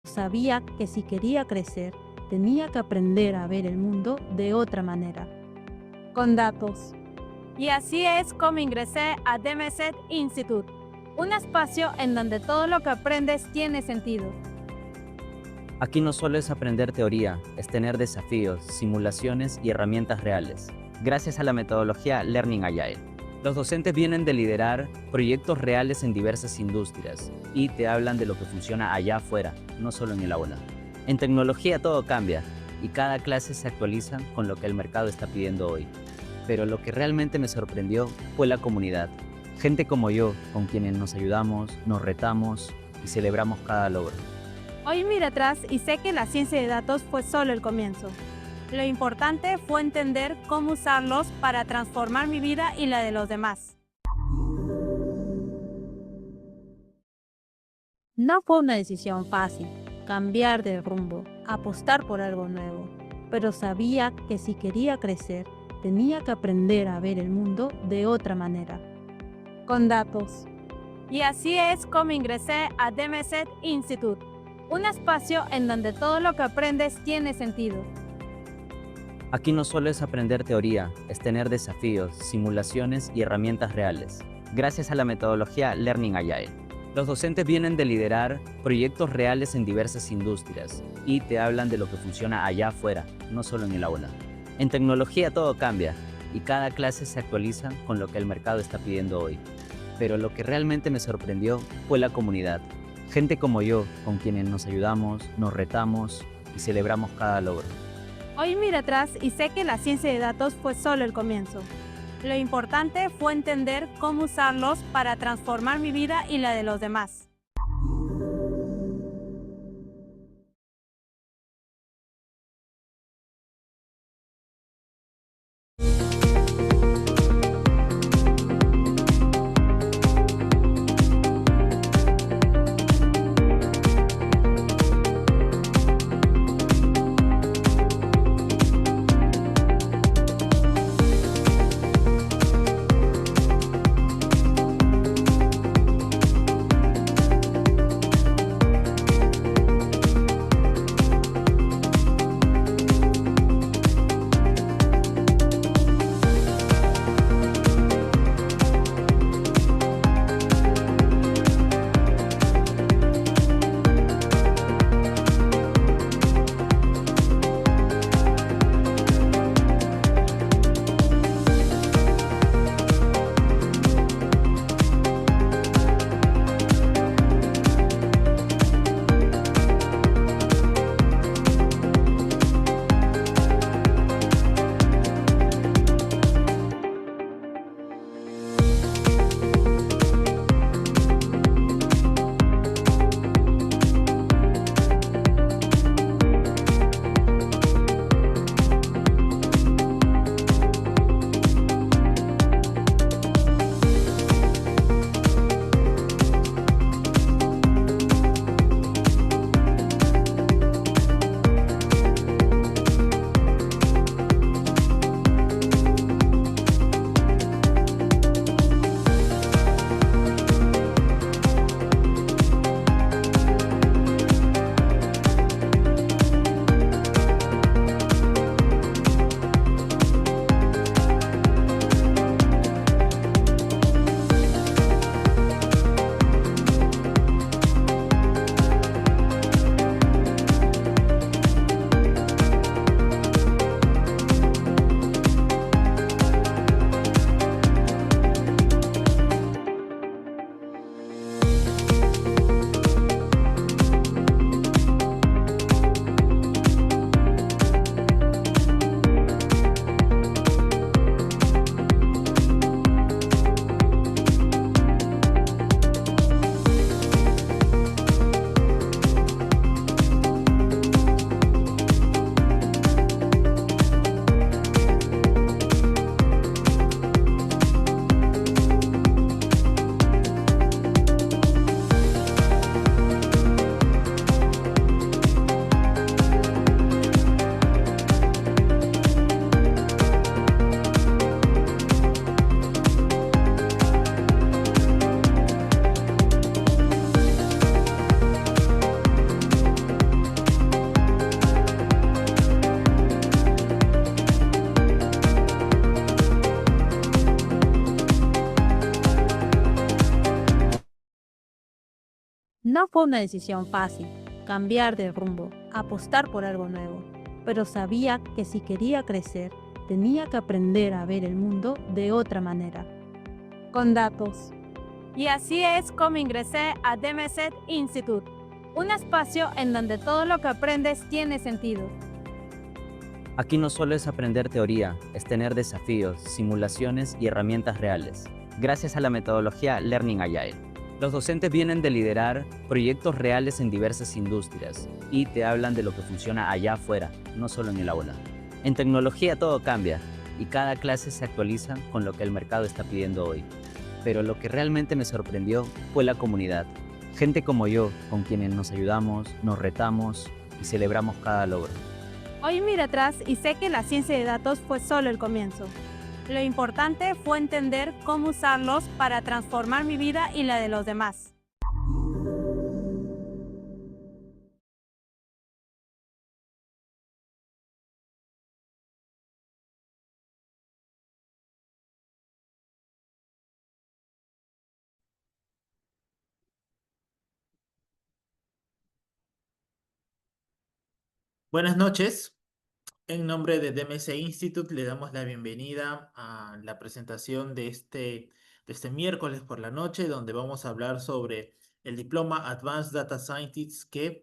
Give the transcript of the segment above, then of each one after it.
Sabía que si quería crecer, tenía que aprender a ver el mundo de otra manera. Con datos. Y así es como ingresé a DMZ Institute, un espacio en donde todo lo que aprendes tiene sentido. Aquí no solo es aprender teoría, es tener desafíos, simulaciones y herramientas reales, gracias a la metodología Learning Agile. Los docentes vienen de liderar proyectos reales en diversas industrias y te hablan de lo que funciona allá afuera, no solo en el aula. En tecnología todo cambia y cada clase se actualiza con lo que el mercado está pidiendo hoy. Pero lo que realmente me sorprendió fue la comunidad. Gente como yo, con quienes nos ayudamos, nos retamos y celebramos cada logro. Hoy miro atrás y sé que la ciencia de datos fue solo el comienzo. Lo importante fue entender cómo usarlos para transformar mi vida y la de los demás. No fue una decisión fácil, cambiar de rumbo, apostar por algo nuevo, pero sabía que si quería crecer, tenía que aprender a ver el mundo de otra manera. Con datos. Y así es como ingresé a DMZ Institute, un espacio en donde todo lo que aprendes tiene sentido. Aquí no solo es aprender teoría, es tener desafíos, simulaciones y herramientas reales, gracias a la metodología Learning Agile. Los docentes vienen de liderar proyectos reales en diversas industrias y te hablan de lo que funciona allá afuera, no solo en el aula. En tecnología todo cambia y cada clase se actualiza con lo que el mercado está pidiendo hoy. Pero lo que realmente me sorprendió fue la comunidad. Gente como yo, con quienes nos ayudamos, nos retamos y celebramos cada logro. Hoy miro atrás y sé que la ciencia de datos fue solo el comienzo. Lo importante fue entender cómo usarlos para transformar mi vida y la de los demás. fue una decisión fácil, cambiar de rumbo, apostar por algo nuevo, pero sabía que si quería crecer, tenía que aprender a ver el mundo de otra manera. Con datos. Y así es como ingresé a DMZ Institute, un espacio en donde todo lo que aprendes tiene sentido. Aquí no solo es aprender teoría, es tener desafíos, simulaciones y herramientas reales, gracias a la metodología Learning Agile. Los docentes vienen de liderar proyectos reales en diversas industrias y te hablan de lo que funciona allá afuera, no solo en el aula. En tecnología todo cambia y cada clase se actualiza con lo que el mercado está pidiendo hoy. Pero lo que realmente me sorprendió fue la comunidad. Gente como yo, con quienes nos ayudamos, nos retamos y celebramos cada logro. Hoy miro atrás y sé que la ciencia de datos fue solo el comienzo. Lo importante fue entender cómo usarlos para transformar mi vida y la de los demás. Buenas noches. En nombre de DMC Institute le damos la bienvenida a la presentación de este miércoles por la noche, donde vamos a hablar sobre el diploma Advanced Data Scientist que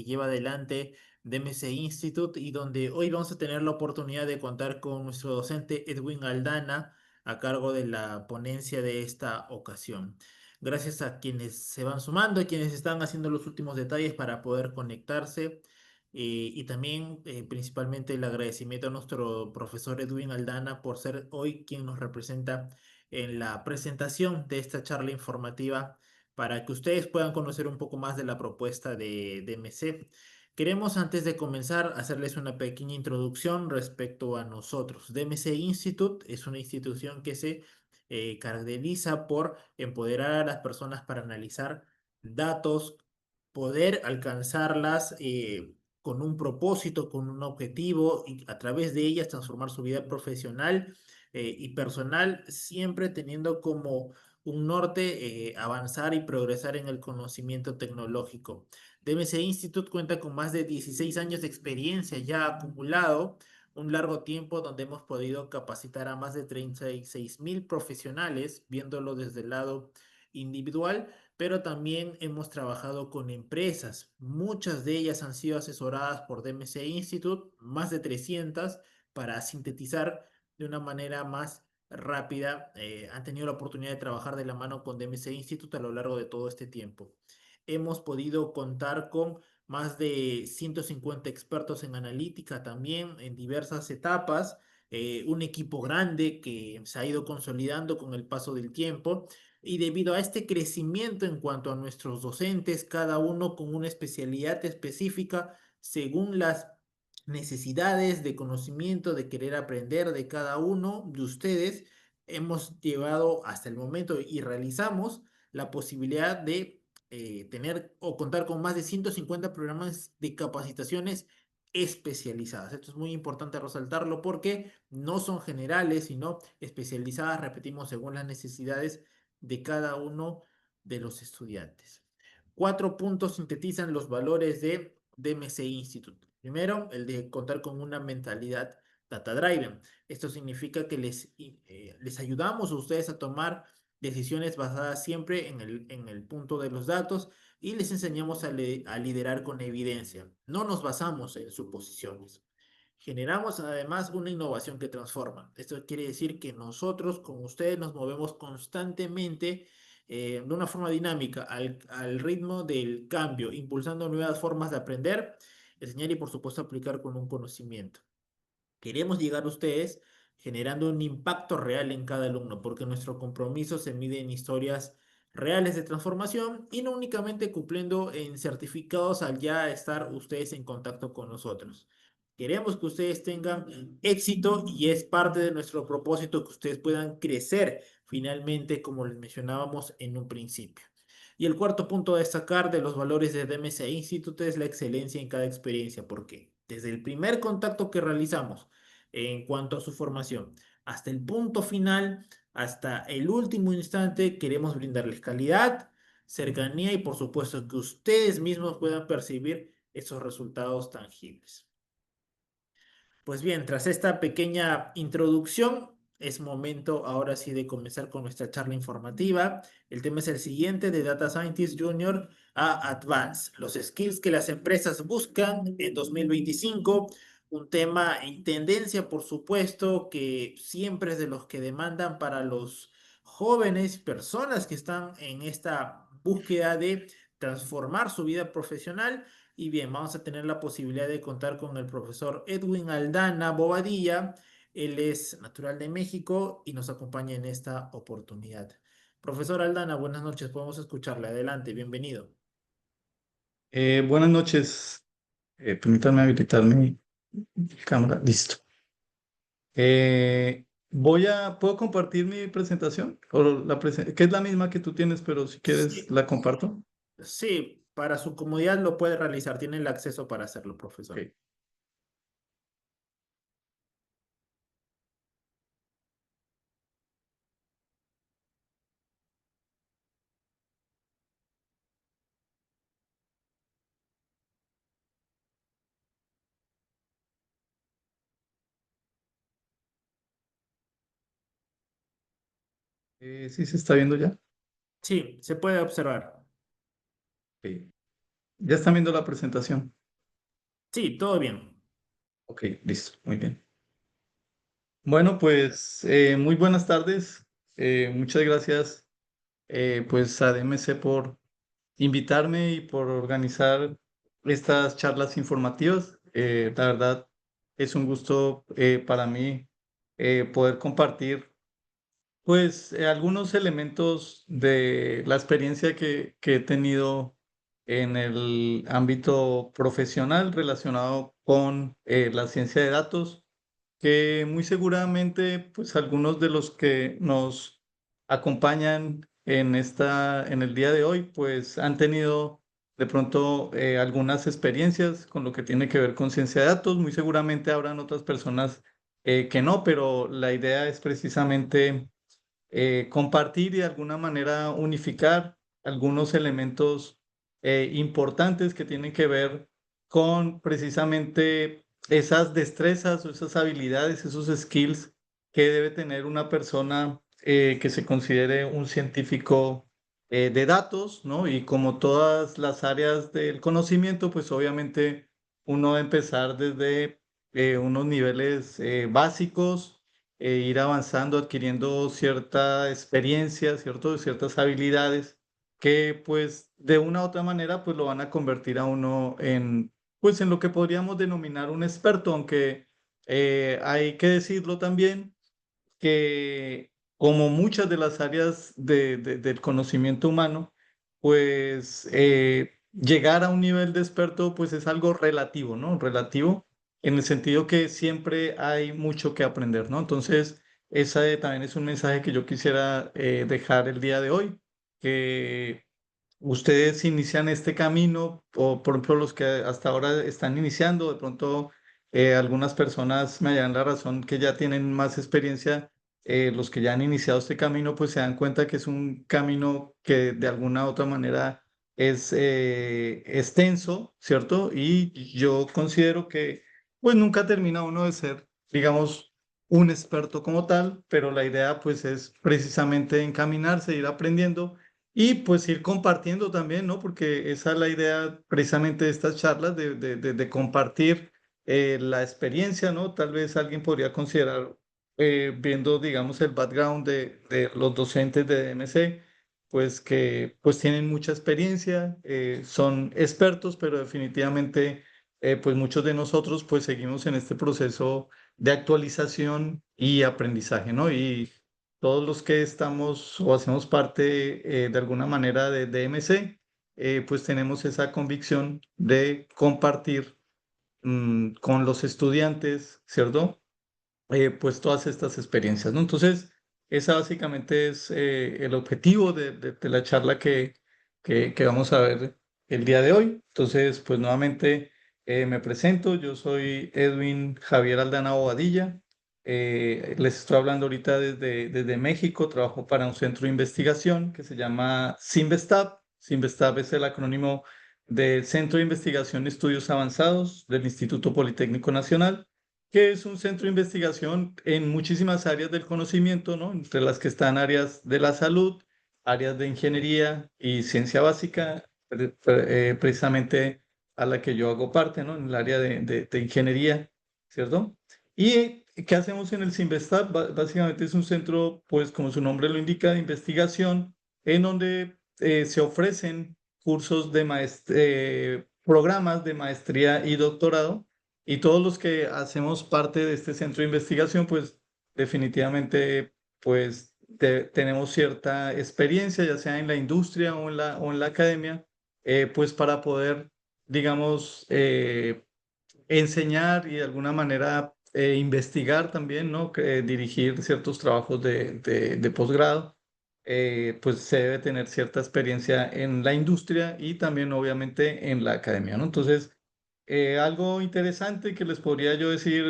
lleva adelante DMC Institute y donde hoy vamos a tener la oportunidad de contar con nuestro docente Edwin Aldana a cargo de la ponencia de esta ocasión. Gracias a quienes se van sumando y quienes están haciendo los últimos detalles para poder conectarse. Y también principalmente el agradecimiento a nuestro profesor Edwin Aldana por ser hoy quien nos representa en la presentación de esta charla informativa para que ustedes puedan conocer un poco más de la propuesta de DMC. Queremos antes de comenzar hacerles una pequeña introducción respecto a nosotros. DMC Institute es una institución que se caracteriza por empoderar a las personas para analizar datos, poder alcanzarlas con un propósito, con un objetivo y a través de ellas transformar su vida profesional y personal, siempre teniendo como un norte avanzar y progresar en el conocimiento tecnológico. DMC Institute cuenta con más de 16 años de experiencia ya acumulado, un largo tiempo donde hemos podido capacitar a más de 36.000 profesionales, viéndolo desde el lado individual, pero también hemos trabajado con empresas. Muchas de ellas han sido asesoradas por DMC Institute, más de 300, para sintetizar de una manera más rápida. Han tenido la oportunidad de trabajar de la mano con DMC Institute a lo largo de todo este tiempo. Hemos podido contar con más de 150 expertos en analítica también en diversas etapas, un equipo grande que se ha ido consolidando con el paso del tiempo y debido a este crecimiento en cuanto a nuestros docentes, cada uno con una especialidad específica según las necesidades de conocimiento, de querer aprender de cada uno de ustedes, hemos llevado hasta el momento y realizamos la posibilidad de tener o contar con más de 150 programas de capacitaciones especializadas. Esto es muy importante resaltarlo porque no son generales, sino especializadas, repetimos, según las necesidades de cada uno de los estudiantes. 4 puntos sintetizan los valores de DMC Institute. Primero, el de contar con una mentalidad data driven. Esto significa que les ayudamos a ustedes a tomar decisiones basadas siempre en el punto de los datos y les enseñamos a liderar con evidencia. No nos basamos en suposiciones. Generamos además una innovación que transforma. Esto quiere decir que nosotros con ustedes nos movemos constantemente de una forma dinámica al ritmo del cambio, impulsando nuevas formas de aprender, enseñar y por supuesto aplicar con un conocimiento. Queremos llegar a ustedes generando un impacto real en cada alumno, porque nuestro compromiso se mide en historias reales de transformación y no únicamente cumpliendo en certificados al ya estar ustedes en contacto con nosotros. Queremos que ustedes tengan éxito y es parte de nuestro propósito que ustedes puedan crecer finalmente, como les mencionábamos en un principio. Y el cuarto punto a destacar de los valores de DMC Institute es la excelencia en cada experiencia, porque desde el primer contacto que realizamos en cuanto a su formación hasta el punto final, hasta el último instante, queremos brindarles calidad, cercanía y por supuesto que ustedes mismos puedan percibir esos resultados tangibles. Pues bien, tras esta pequeña introducción, es momento ahora sí de comenzar con nuestra charla informativa. El tema es el siguiente, de Data Scientist Junior a Advanced, los skills que las empresas buscan en 2025. Un tema en tendencia, por supuesto, que siempre es de los que demandan para los jóvenes, personas que están en esta búsqueda de transformar su vida profesional. Y bien, vamos a tener la posibilidad de contar con el profesor Edwin Aldana Bobadilla. Él es natural de México y nos acompaña en esta oportunidad. Profesor Aldana, buenas noches, podemos escucharle. Adelante, bienvenido. Buenas noches. Permítanme habilitar mi cámara. Listo. ¿Puedo compartir mi presentación? Que es la misma que tú tienes, pero si quieres Sí, la comparto. sí, para su comodidad lo puede realizar. Tiene el acceso para hacerlo, profesor. Ok. ¿Sí se está viendo ya? Sí, se puede observar. Ok. ¿Ya están viendo la presentación? Sí, todo bien. Ok, listo. Muy bien. Bueno, pues muy buenas tardes. Muchas gracias pues a DMC por invitarme y por organizar estas charlas informativas. La verdad es un gusto para mí poder compartir pues algunos elementos de la experiencia que he tenido en el ámbito profesional relacionado con la ciencia de datos, que muy seguramente pues algunos de los que nos acompañan en el día de hoy pues han tenido de pronto algunas experiencias con lo que tiene que ver con ciencia de datos. Muy seguramente habrán otras personas que no, pero la idea es precisamente compartir y de alguna manera unificar algunos elementos importantes que tienen que ver con precisamente esas destrezas o esas habilidades, esos skills que debe tener una persona que se considere un científico de datos, ¿no? Y como todas las áreas del conocimiento, pues obviamente uno debe empezar desde unos niveles básicos, ir avanzando, adquiriendo cierta experiencia, ciertas habilidades que pues de una u otra manera pues lo van a convertir a uno en pues en lo que podríamos denominar un experto, aunque hay que decirlo también que como muchas de las áreas del conocimiento humano, pues llegar a un nivel de experto pues es algo relativo, ¿no? Relativo en el sentido que siempre hay mucho que aprender, ¿no? Entonces, ese también es un mensaje que yo quisiera dejar el día de hoy, que ustedes inician este camino, o por ejemplo los que hasta ahora están iniciando, de pronto algunas personas me dan la razón que ya tienen más experiencia, los que ya han iniciado este camino, pues se dan cuenta que es un camino que de alguna u otra manera es extenso, ¿cierto? Y yo considero que pues nunca termina uno de ser, digamos, un experto como tal, pero la idea pues es precisamente encaminarse, ir aprendiendo y pues ir compartiendo también, ¿no? Porque esa es la idea precisamente de estas charlas, de compartir la experiencia, ¿no? Tal vez alguien podría considerar, viendo, digamos, el background de los docentes de DMC, pues que pues tienen mucha experiencia, son expertos, pero definitivamente, pues muchos de nosotros pues seguimos en este proceso de actualización y aprendizaje, ¿no? Y todos los que estamos o hacemos parte de alguna manera de DMC, pues tenemos esa convicción de compartir con los estudiantes, ¿cierto? Pues todas estas experiencias, ¿no? Entonces, esa básicamente es el objetivo de la charla que vamos a ver el día de hoy. Entonces, pues nuevamente me presento, yo soy Edwin Javier Aldana Bobadilla, les estoy hablando ahorita desde México, trabajo para un centro de investigación que se llama Simvestab, Simvestab es el acrónimo del Centro de Investigación y Estudios Avanzados del Instituto Politécnico Nacional, que es un centro de investigación en muchísimas áreas del conocimiento, ¿no? Entre las que están áreas de la salud, áreas de ingeniería y ciencia básica, precisamente a la que yo hago parte, ¿no? En el área de ingeniería, ¿cierto? ¿Y qué hacemos en el Simvestab? Básicamente es un centro, pues como su nombre lo indica, de investigación, en donde se ofrecen cursos de programas de maestría y doctorado, y todos los que hacemos parte de este centro de investigación, pues definitivamente, pues tenemos cierta experiencia, ya sea en la industria o en la academia, pues para poder, digamos, enseñar y de alguna manera investigar también, ¿no? Dirigir ciertos trabajos de posgrado. Pues se debe tener cierta experiencia en la industria y también obviamente en la academia, ¿no? Entonces, algo interesante que les podría yo decir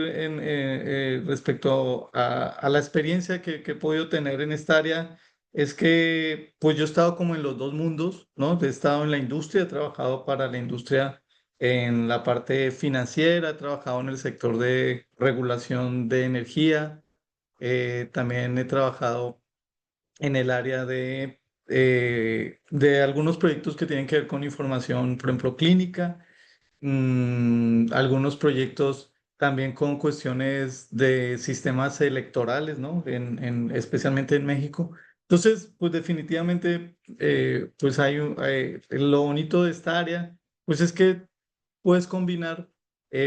respecto a la experiencia que he podido tener en esta área es que pues yo he estado como en los dos mundos, ¿no? He estado en la industria, he trabajado para la industria en la parte financiera, he trabajado en el sector de regulación de energía, también he trabajado en el área de algunos proyectos que tienen que ver con información, por ejemplo, clínica, algunos proyectos también con cuestiones de sistemas electorales, ¿no? Especialmente en México. Entonces, pues definitivamente, pues lo bonito de esta área, pues es que puedes combinar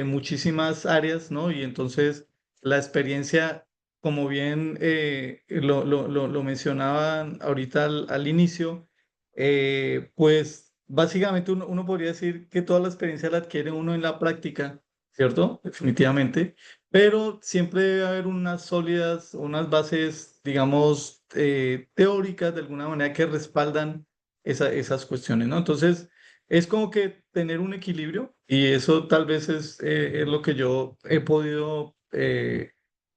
muchísimas áreas, ¿no? Y entonces la experiencia, como bien lo mencionaban ahorita al inicio, pues básicamente uno podría decir que toda la experiencia la adquiere uno en la práctica, ¿cierto? Definitivamente, pero siempre debe haber unas sólidas, unas bases, digamos, teóricas de alguna manera que respaldan esas cuestiones, ¿no? Entonces, es como que tener un equilibrio y eso tal vez es lo que yo he podido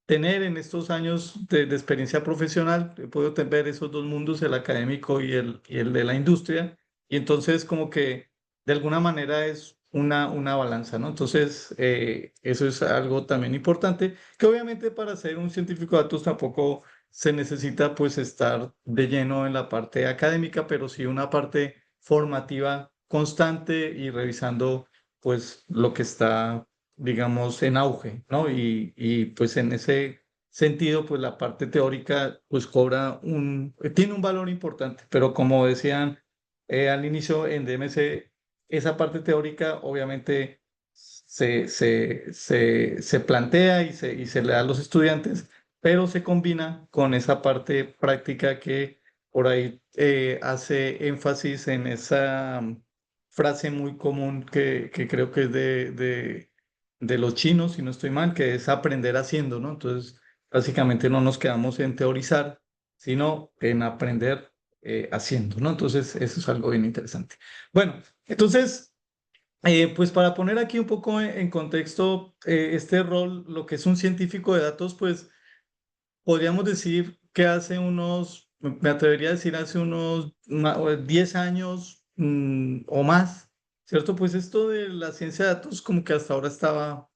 tener en estos años de experiencia profesional. He podido ver esos dos mundos, el académico y el de la industria. Y entonces como que de alguna manera es una balanza, ¿no? Entonces eso es algo también importante, que obviamente para ser un científico de datos tampoco se necesita pues estar de lleno en la parte académica, pero sí una parte formativa constante y revisando pues lo que está, digamos, en auge, ¿no? Y pues en ese sentido, pues la parte teórica pues tiene un valor importante, pero como decían al inicio en DMC, esa parte teórica obviamente se plantea y se le da a los estudiantes, pero se combina con esa parte práctica que por ahí hace énfasis en esa frase muy común que creo que es de los chinos, si no estoy mal, que es aprender haciendo, ¿no? Entonces, básicamente no nos quedamos en teorizar, sino en aprender haciendo, ¿no? Entonces, eso es algo bien interesante. Bueno, entonces, pues para poner aquí un poco en contexto este rol, lo que es un científico de datos, pues podríamos decir que hace me atrevería a decir hace unos 10 años o más, ¿cierto? Pues esto de la ciencia de datos como que hasta ahora estaba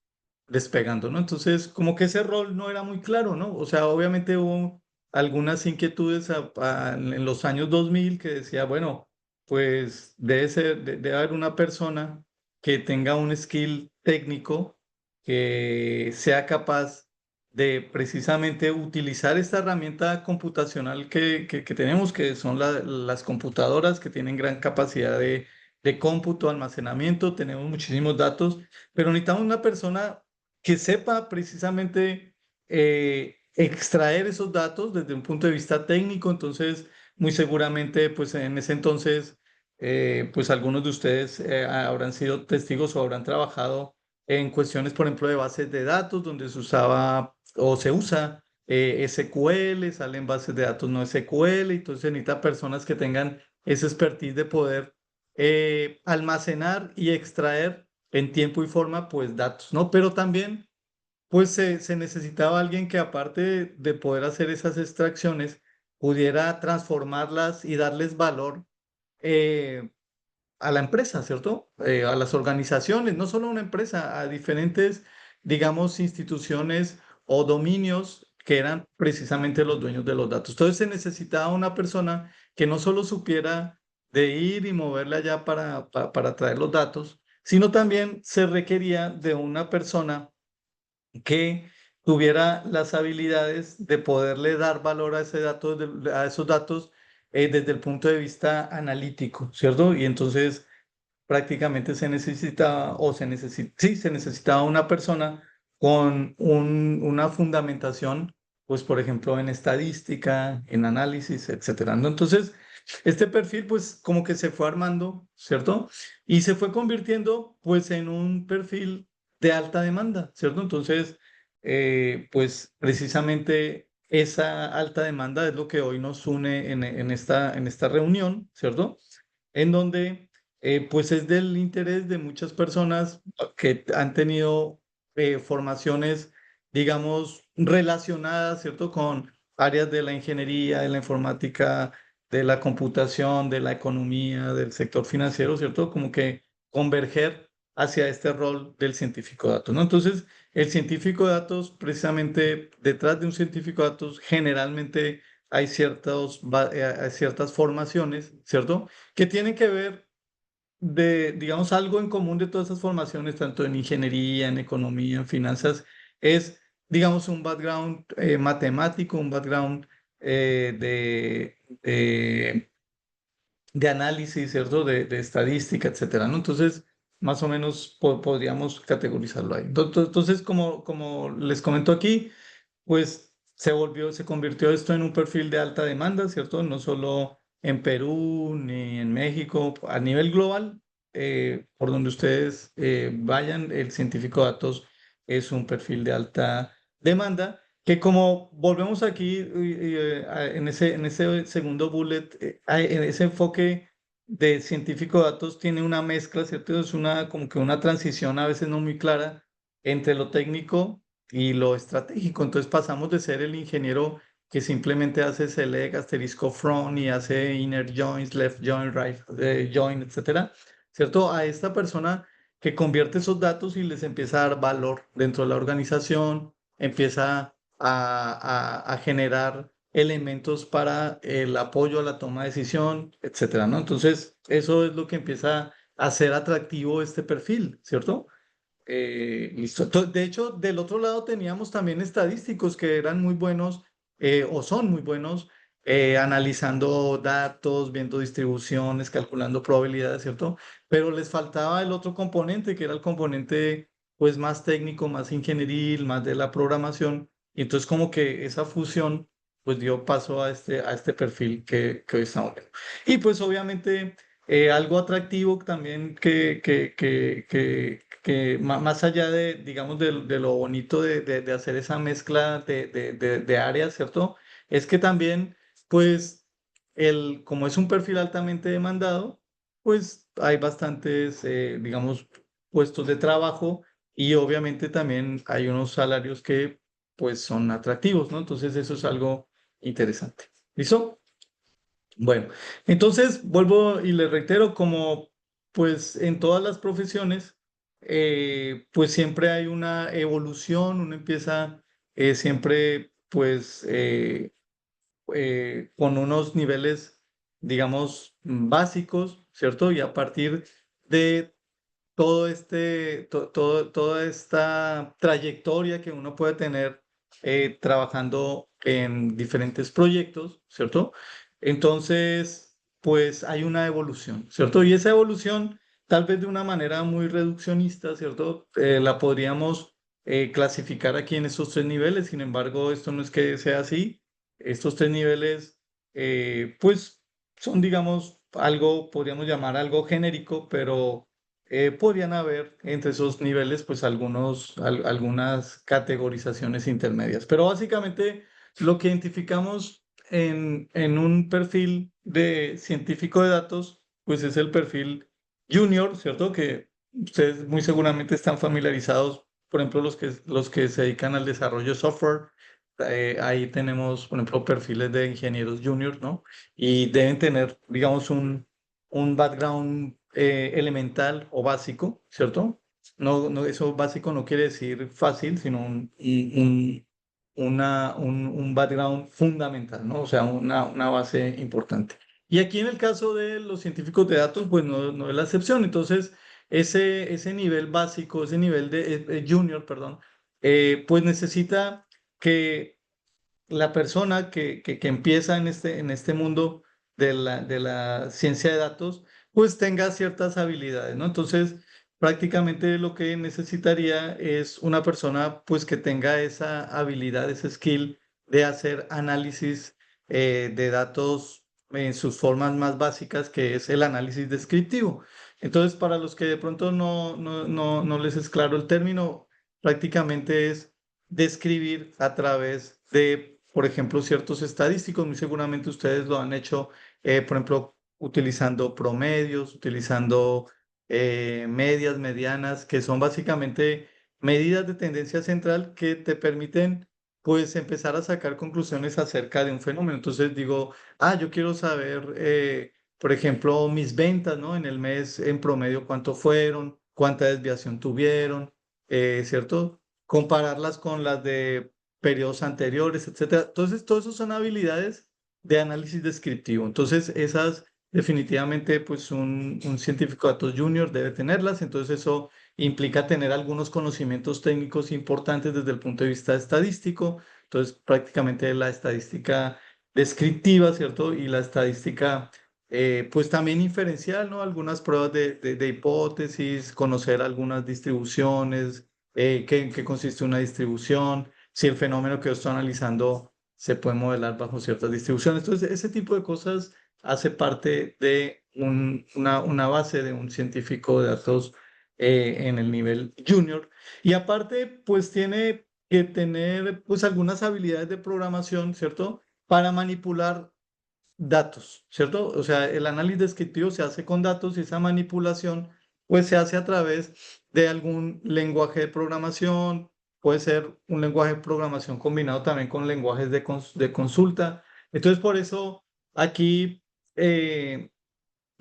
despegando, ¿no? Entonces, como que ese rol no era muy claro, ¿no? O sea, obviamente hubo algunas inquietudes en los años 2000 que decía, bueno, pues debe haber una persona que tenga un skill técnico que sea capaz de precisamente utilizar esta herramienta computacional que tenemos, que son las computadoras que tienen gran capacidad de cómputo, almacenamiento, tenemos muchísimos datos, pero necesitamos una persona que sepa precisamente extraer esos datos desde un punto de vista técnico. Entonces, muy seguramente, pues en ese entonces, pues algunos de ustedes habrán sido testigos o habrán trabajado en cuestiones, por ejemplo, de bases de datos, donde se usaba o se usa SQL, salen bases de datos no SQL, entonces necesita personas que tengan ese expertise de poder almacenar y extraer en tiempo y forma, pues datos, ¿no? Pero también, pues se necesitaba alguien que aparte de poder hacer esas extracciones, pudiera transformarlas y darles valor eh, a la empresa, ¿cierto? A las organizaciones, no solo a una empresa, a diferentes, digamos, instituciones o dominios que eran precisamente los dueños de los datos. Entonces se necesitaba una persona que no solo supiera de ir y moverle allá para traer los datos, sino también se requería de una persona que tuviera las habilidades de poderle dar valor a ese dato, a esos datos desde el punto de vista analítico, ¿cierto? Y entonces prácticamente se necesitaba, o se necesita, sí, se necesitaba una persona con una fundamentación, pues por ejemplo en estadística, en análisis, etcétera, ¿no? Entonces, este perfil pues como que se fue armando, ¿cierto? Y se fue convirtiendo pues en un perfil de alta demanda, ¿cierto? Entonces, pues precisamente esa alta demanda es lo que hoy nos une en esta reunión, ¿cierto? En donde pues es del interés de muchas personas que han tenido formaciones, digamos, relacionadas, ¿cierto? Con áreas de la ingeniería, de la informática, de la computación, de la economía, del sector financiero, ¿cierto? Como que converger hacia este rol del científico de datos, ¿no? Entonces, el científico de datos, precisamente detrás de un científico de datos, generalmente hay ciertas formaciones, ¿cierto? Que tienen que ver digamos, algo en común de todas esas formaciones, tanto en ingeniería, en economía, en finanzas, es, digamos, un background matemático, un background de análisis, ¿cierto? De estadística, etcétera, ¿no? Entonces, más o menos podríamos categorizarlo ahí. Entonces, como les comento aquí, pues se convirtió esto en un perfil de alta demanda, ¿cierto? No solo en Perú ni en México, a nivel global, por donde ustedes vayan, el científico de datos es un perfil de alta demanda, que como volvemos aquí en ese segundo bullet, en ese enfoque de científico de datos tiene una mezcla, ¿cierto? Es como que una transición a veces no muy clara entre lo técnico y lo estratégico. Entonces pasamos de ser el ingeniero que simplemente hace select, asterisco from y hace inner joins, left join, right join, etcétera, ¿cierto? A esta persona que convierte esos datos y les empieza a dar valor dentro de la organización, empieza a generar elementos para el apoyo a la toma de decisión, etcétera, ¿no? Entonces, eso es lo que empieza a hacer atractivo este perfil, ¿cierto? Listo. De hecho, del otro lado teníamos también estadísticos que eran muy buenos o son muy buenos analizando datos, viendo distribuciones, calculando probabilidades, ¿cierto? Pero les faltaba el otro componente, que era el componente pues más técnico, más ingenieril, más de la programación. Y entonces como que esa fusión pues dio paso a este perfil que hoy estamos viendo. Y pues obviamente algo atractivo también que más allá de, digamos, de lo bonito de hacer esa mezcla de áreas, ¿cierto? Es que también, pues, como es un perfil altamente demandado, pues hay bastantes, digamos, puestos de trabajo y obviamente también hay unos salarios que, pues, son atractivos, ¿no? Entonces eso es algo interesante. ¿Listo? Bueno, entonces vuelvo y le reitero, como pues en todas las profesiones, pues siempre hay una evolución, uno empieza siempre pues con unos niveles, digamos, básicos, ¿cierto? Y a partir de toda esta trayectoria que uno puede tener trabajando en diferentes proyectos, ¿cierto? Entonces, pues hay una evolución, ¿cierto? Y esa evolución, tal vez de una manera muy reduccionista, ¿cierto? La podríamos clasificar aquí en estos tres niveles. Sin embargo, esto no es que sea así. Estos tres niveles, pues, son, digamos, algo, podríamos llamar algo genérico, pero podrían haber entre esos niveles pues algunas categorizaciones intermedias. Pero básicamente lo que identificamos en un perfil de científico de datos pues es el perfil junior, ¿cierto? Que ustedes muy seguramente están familiarizados, por ejemplo, los que se dedican al desarrollo de software. Ahí tenemos, por ejemplo, perfiles de ingenieros junior, ¿no? Y deben tener, digamos, un background elemental o básico, ¿cierto? No, eso básico no quiere decir fácil, sino un background fundamental, ¿no? O sea, una base importante. Y aquí en el caso de los científicos de datos, pues no es la excepción. Entonces, ese nivel básico, ese nivel de junior, perdón, pues necesita que la persona que empieza en este mundo de la ciencia de datos, pues tenga ciertas habilidades, ¿no? Entonces, prácticamente lo que necesitaría es una persona, pues, que tenga esa habilidad, ese skill de hacer análisis de datos en sus formas más básicas, que es el análisis descriptivo. Entonces, para los que de pronto no les es claro el término, prácticamente es describir a través de, por ejemplo, ciertos estadísticos. Muy seguramente ustedes lo han hecho, por ejemplo, utilizando promedios, utilizando medias, medianas, que son básicamente medidas de tendencia central que te permiten, pues, empezar a sacar conclusiones acerca de un fenómeno. Entonces digo, yo quiero saber, por ejemplo, mis ventas, ¿no? En el mes, en promedio, cuánto fueron, cuánta desviación tuvieron, ¿cierto? Compararlas con las de periodos anteriores, etcétera. Entonces, todo eso son habilidades de análisis descriptivo. Entonces, esas definitivamente, pues un científico de datos junior debe tenerlas. Entonces, eso implica tener algunos conocimientos técnicos importantes desde el punto de vista estadístico. Entonces, prácticamente la estadística descriptiva, ¿cierto? Y la estadística, pues también inferencial, ¿no? Algunas pruebas de hipótesis, conocer algunas distribuciones, en qué consiste una distribución, si el fenómeno que yo estoy analizando se puede modelar bajo ciertas distribuciones. Entonces, ese tipo de cosas hace parte de una base de un científico de datos en el nivel junior. Y aparte, pues tiene que tener pues algunas habilidades de programación, ¿cierto? Para manipular datos, ¿cierto? O sea, el análisis descriptivo se hace con datos y esa manipulación pues se hace a través de algún lenguaje de programación, puede ser un lenguaje de programación combinado también con lenguajes de consulta. Entonces, por eso aquí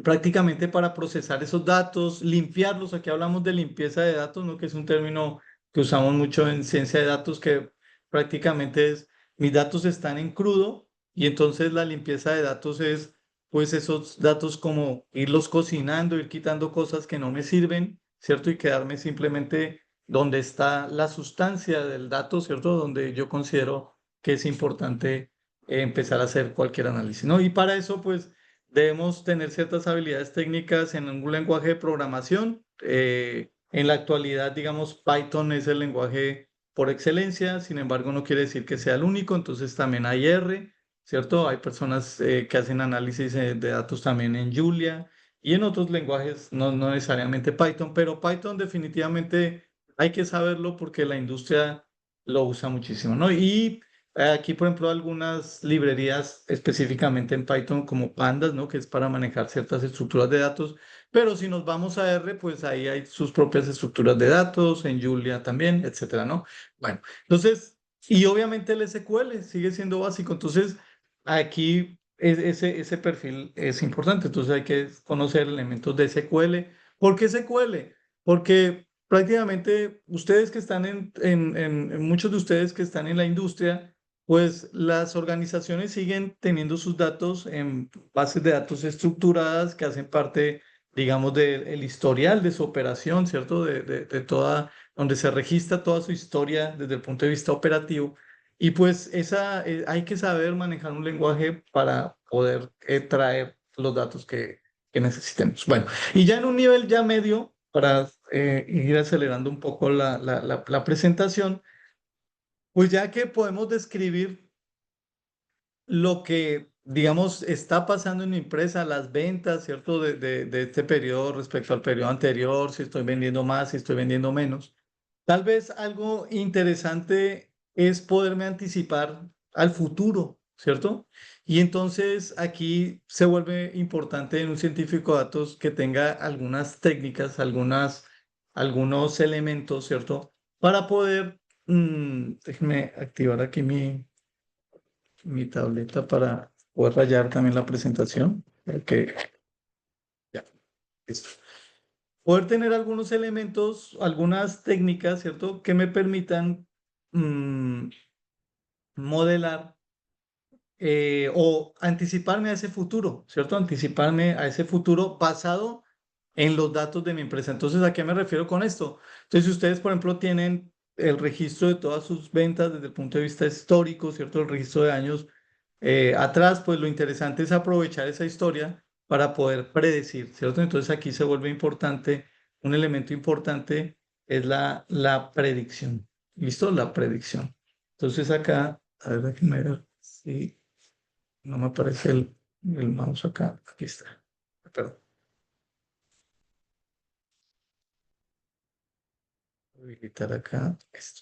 prácticamente para procesar esos datos, limpiarlos, aquí hablamos de limpieza de datos, ¿no? Que es un término que usamos mucho en ciencia de datos, que prácticamente es, mis datos están en crudo y entonces la limpieza de datos es, pues esos datos como irlos cocinando, ir quitando cosas que no me sirven, ¿cierto? Y quedarme simplemente donde está la sustancia del dato, ¿cierto? Donde yo considero que es importante empezar a hacer cualquier análisis, ¿no? Y para eso, pues debemos tener ciertas habilidades técnicas en un lenguaje de programación. En la actualidad, digamos, Python es el lenguaje por excelencia, sin embargo, no quiere decir que sea el único, entonces también hay R, ¿cierto? Hay personas que hacen análisis de datos también en Julia y en otros lenguajes, no necesariamente Python, pero Python definitivamente hay que saberlo porque la industria lo usa muchísimo, ¿no? Y aquí, por ejemplo, algunas librerías específicamente en Python como Pandas, ¿no? Que es para manejar ciertas estructuras de datos. Pero si nos vamos a R, pues ahí hay sus propias estructuras de datos, en Julia también, etcétera, ¿no? Bueno, entonces, y obviamente el SQL sigue siendo básico. Entonces, aquí ese perfil es importante. Entonces, hay que conocer elementos de SQL. ¿Por qué SQL? Porque prácticamente ustedes que están muchos de ustedes que están en la industria, pues las organizaciones siguen teniendo sus datos en bases de datos estructuradas que hacen parte, digamos, del historial de su operación, ¿cierto? De toda, donde se registra toda su historia desde el punto de vista operativo. Y pues hay que saber manejar un lenguaje para poder traer los datos que necesitemos. Bueno, y ya en un nivel ya medio, para ir acelerando un poco la presentación, pues ya que podemos describir lo que, digamos, está pasando en mi empresa, las ventas, ¿cierto? De este periodo respecto al periodo anterior, si estoy vendiendo más, si estoy vendiendo menos. Tal vez algo interesante es poderme anticipar al futuro, ¿cierto? Y entonces aquí se vuelve importante en un científico de datos que tenga algunas técnicas, algunos elementos, ¿cierto? Para poder, déjenme activar aquí mi tableta para poder rayar también la presentación. Ok. Listo. Poder tener algunos elementos, algunas técnicas, ¿cierto? Que me permitan mm, modelar o anticiparme a ese futuro, ¿cierto? Anticiparme a ese futuro basado en los datos de mi empresa. Entonces, ¿a qué me refiero con esto? Entonces, si ustedes, por ejemplo, tienen el registro de todas sus ventas desde el punto de vista histórico, ¿cierto? El registro de años atrás, pues lo interesante es aprovechar esa historia para poder predecir, ¿cierto? Entonces, aquí se vuelve importante, un elemento importante es la predicción. ¿Listo? La predicción. Entonces, acá, a ver, déjenme ver. Sí. No me aparece el mouse acá. Aquí está. Perdón. Voy a quitar acá esto.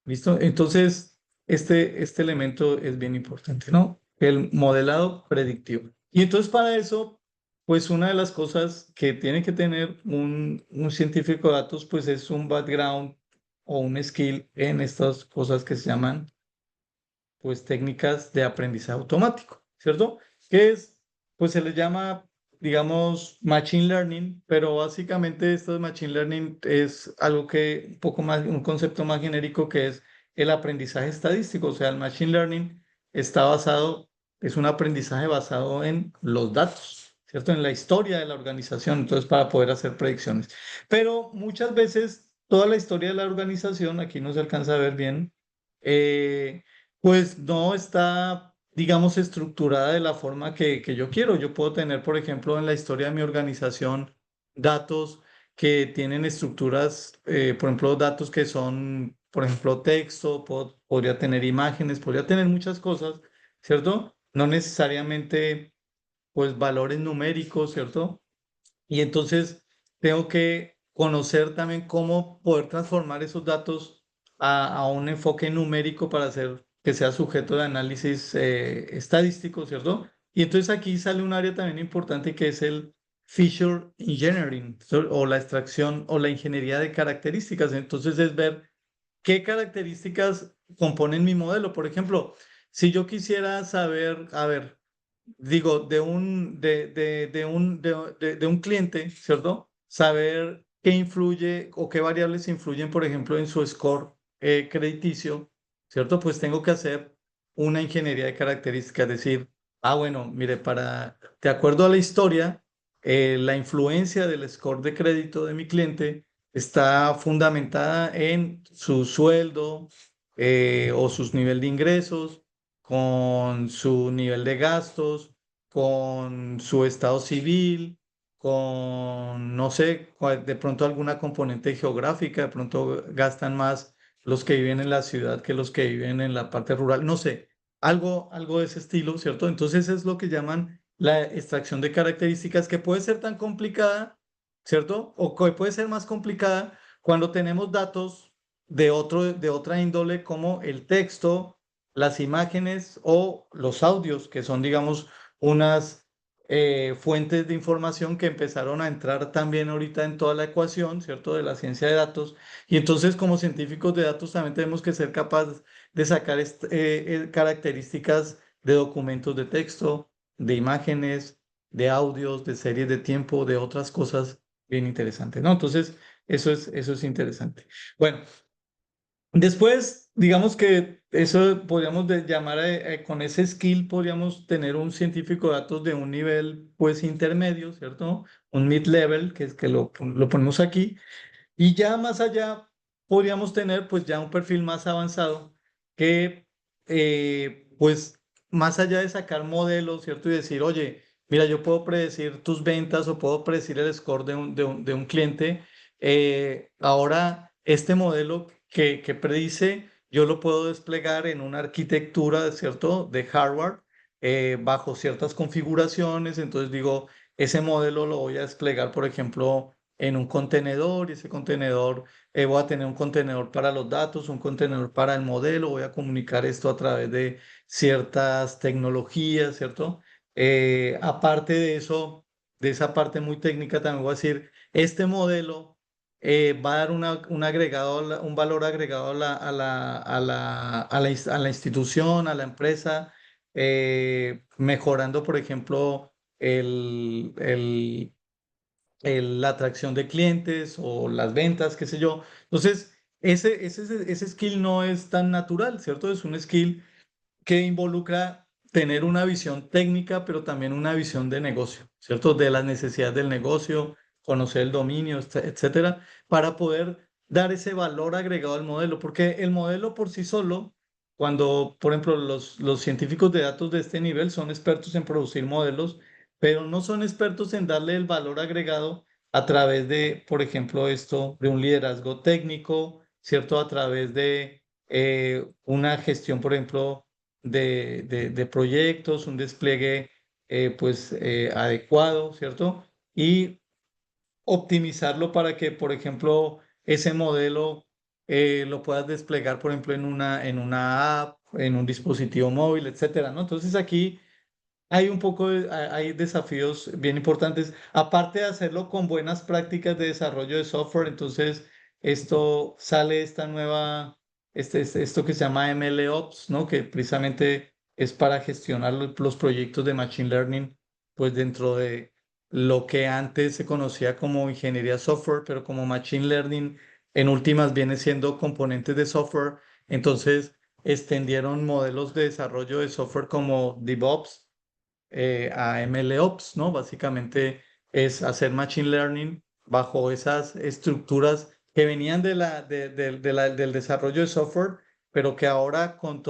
¿Listo? Entonces, este elemento es bien importante, ¿no? El modelado predictivo. Y entonces para eso, pues una de las cosas que tiene que tener un científico de datos, pues es un background o un skill en estas cosas que se llaman pues técnicas de aprendizaje automático, ¿cierto? Que es, pues se les llama, digamos, machine learning, pero básicamente esto de machine learning es algo que un poco más, un concepto más genérico que es el aprendizaje estadístico, o sea, el machine learning está basado, es un aprendizaje basado en los datos, ¿cierto? En la historia de la organización, entonces para poder hacer predicciones. Pero muchas veces toda la historia de la organización, aquí no se alcanza a ver bien, pues no está, digamos, estructurada de la forma que yo quiero. Yo puedo tener, por ejemplo, en la historia de mi organización, datos que tienen estructuras, por ejemplo, datos que son, por ejemplo, texto, podría tener imágenes, podría tener muchas cosas, ¿cierto? No necesariamente, pues, valores numéricos, ¿cierto? Y entonces tengo que conocer también cómo poder transformar esos datos a un enfoque numérico para hacer que sea sujeto de análisis estadístico, ¿cierto? Y entonces aquí sale un área también importante que es el feature engineering o la extracción o la ingeniería de características. Entonces es ver qué características componen mi modelo. Por ejemplo, si yo quisiera saber, a ver, digo, de un cliente, ¿cierto? Saber qué influye o qué variables influyen, por ejemplo, en su score crediticio, ¿cierto? Pues tengo que hacer una ingeniería de características, es decir, bueno, mire, de acuerdo a la historia, la influencia del score de crédito de mi cliente está fundamentada en su sueldo o sus nivel de ingresos con su nivel de gastos, con su estado civil, con, no sé, de pronto alguna componente geográfica, de pronto gastan más los que viven en la ciudad que los que viven en la parte rural, no sé, algo de ese estilo, ¿cierto? Entonces es lo que llaman la extracción de características que puede ser tan complicada, ¿cierto? O que puede ser más complicada cuando tenemos datos de otra índole como el texto, las imágenes o los audios, que son, digamos, unas fuentes de información que empezaron a entrar también ahorita en toda la ecuación, ¿cierto? De la ciencia de datos. Y entonces, como científicos de datos, también tenemos que ser capaces de sacar características de documentos de texto, de imágenes, de audios, de series de tiempo, de otras cosas bien interesantes, ¿no? Entonces, eso es interesante. Bueno. Después, digamos que eso podríamos llamar, con ese skill podríamos tener un científico de datos de un nivel pues intermedio, ¿cierto? Un mid-level, que es que lo ponemos aquí. Y ya más allá podríamos tener pues ya un perfil más avanzado que pues más allá de sacar modelos, ¿cierto? Y decir, oye, mira, yo puedo predecir tus ventas o puedo predecir el score de un cliente. Ahora, este modelo que predice, yo lo puedo desplegar en una arquitectura, ¿cierto? De hardware, bajo ciertas configuraciones. Entonces digo, ese modelo lo voy a desplegar, por ejemplo, en un contenedor y ese contenedor, voy a tener un contenedor para los datos, un contenedor para el modelo, voy a comunicar esto a través de ciertas tecnologías, ¿cierto? Aparte de eso, de esa parte muy técnica, también voy a decir, este modelo va a dar un agregado, un valor agregado a la institución, a la empresa, mejorando, por ejemplo, el la atracción de clientes o las ventas, qué sé yo. Entonces, ese skill no es tan natural, ¿cierto? Es un skill que involucra tener una visión técnica, pero también una visión de negocio, ¿cierto? De las necesidades del negocio, conocer el dominio, etcétera, para poder dar ese valor agregado al modelo, porque el modelo por sí solo, cuando, por ejemplo, los científicos de datos de este nivel son expertos en producir modelos, pero no son expertos en darle el valor agregado a través de, por ejemplo, esto, de un liderazgo técnico, ¿cierto? A través de una gestión, por ejemplo, de proyectos, un despliegue pues adecuado, ¿cierto? Y optimizarlo para que, por ejemplo, ese modelo lo puedas desplegar, por ejemplo, en una app, en un dispositivo móvil, etcétera, ¿no? Entonces aquí hay un poco hay desafíos bien importantes, aparte de hacerlo con buenas prácticas de desarrollo de software. Entonces esto sale esta nueva, esto que se llama MLOps, ¿no? Que precisamente es para gestionar los proyectos de Machine Learning, pues dentro de lo que antes se conocía como ingeniería software, pero como Machine Learning en últimas viene siendo componentes de software. Entonces extendieron modelos de desarrollo de software como DevOps a MLOps, ¿no? Básicamente es hacer Machine Learning bajo esas estructuras que venían del desarrollo de software, pero que ahora con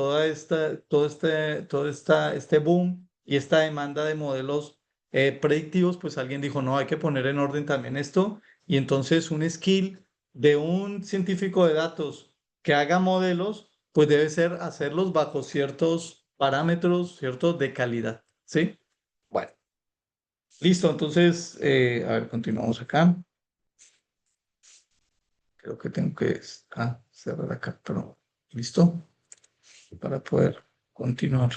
este boom y esta demanda de modelos predictivos, pues alguien dijo, no, hay que poner en orden también esto. Y entonces un skill de un científico de datos que haga modelos, pues debe ser hacerlos bajo ciertos parámetros, ¿cierto? De calidad. ¿Sí? Bueno, listo. Entonces, a ver, continuamos acá. Creo que tengo que cerrar acá, pero listo. Para poder continuar.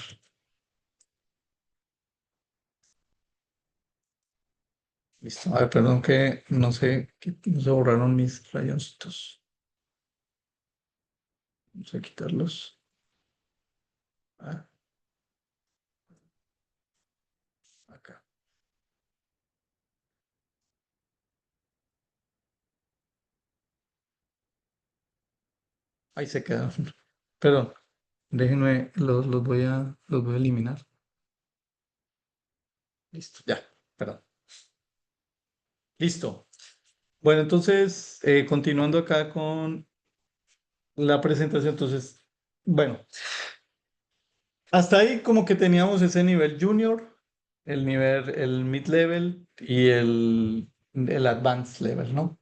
Listo. A ver, perdón que no sé, que no se borraron mis rayoncitos. Vamos a quitarlos. Ah, acá. Ahí se quedaron. Perdón, déjenme, los voy a eliminar. Listo, ya, perdón. Listo. Bueno, entonces, continuando acá con la presentación, entonces, bueno, hasta ahí como que teníamos ese nivel junior, el mid-level y el advanced level, ¿no?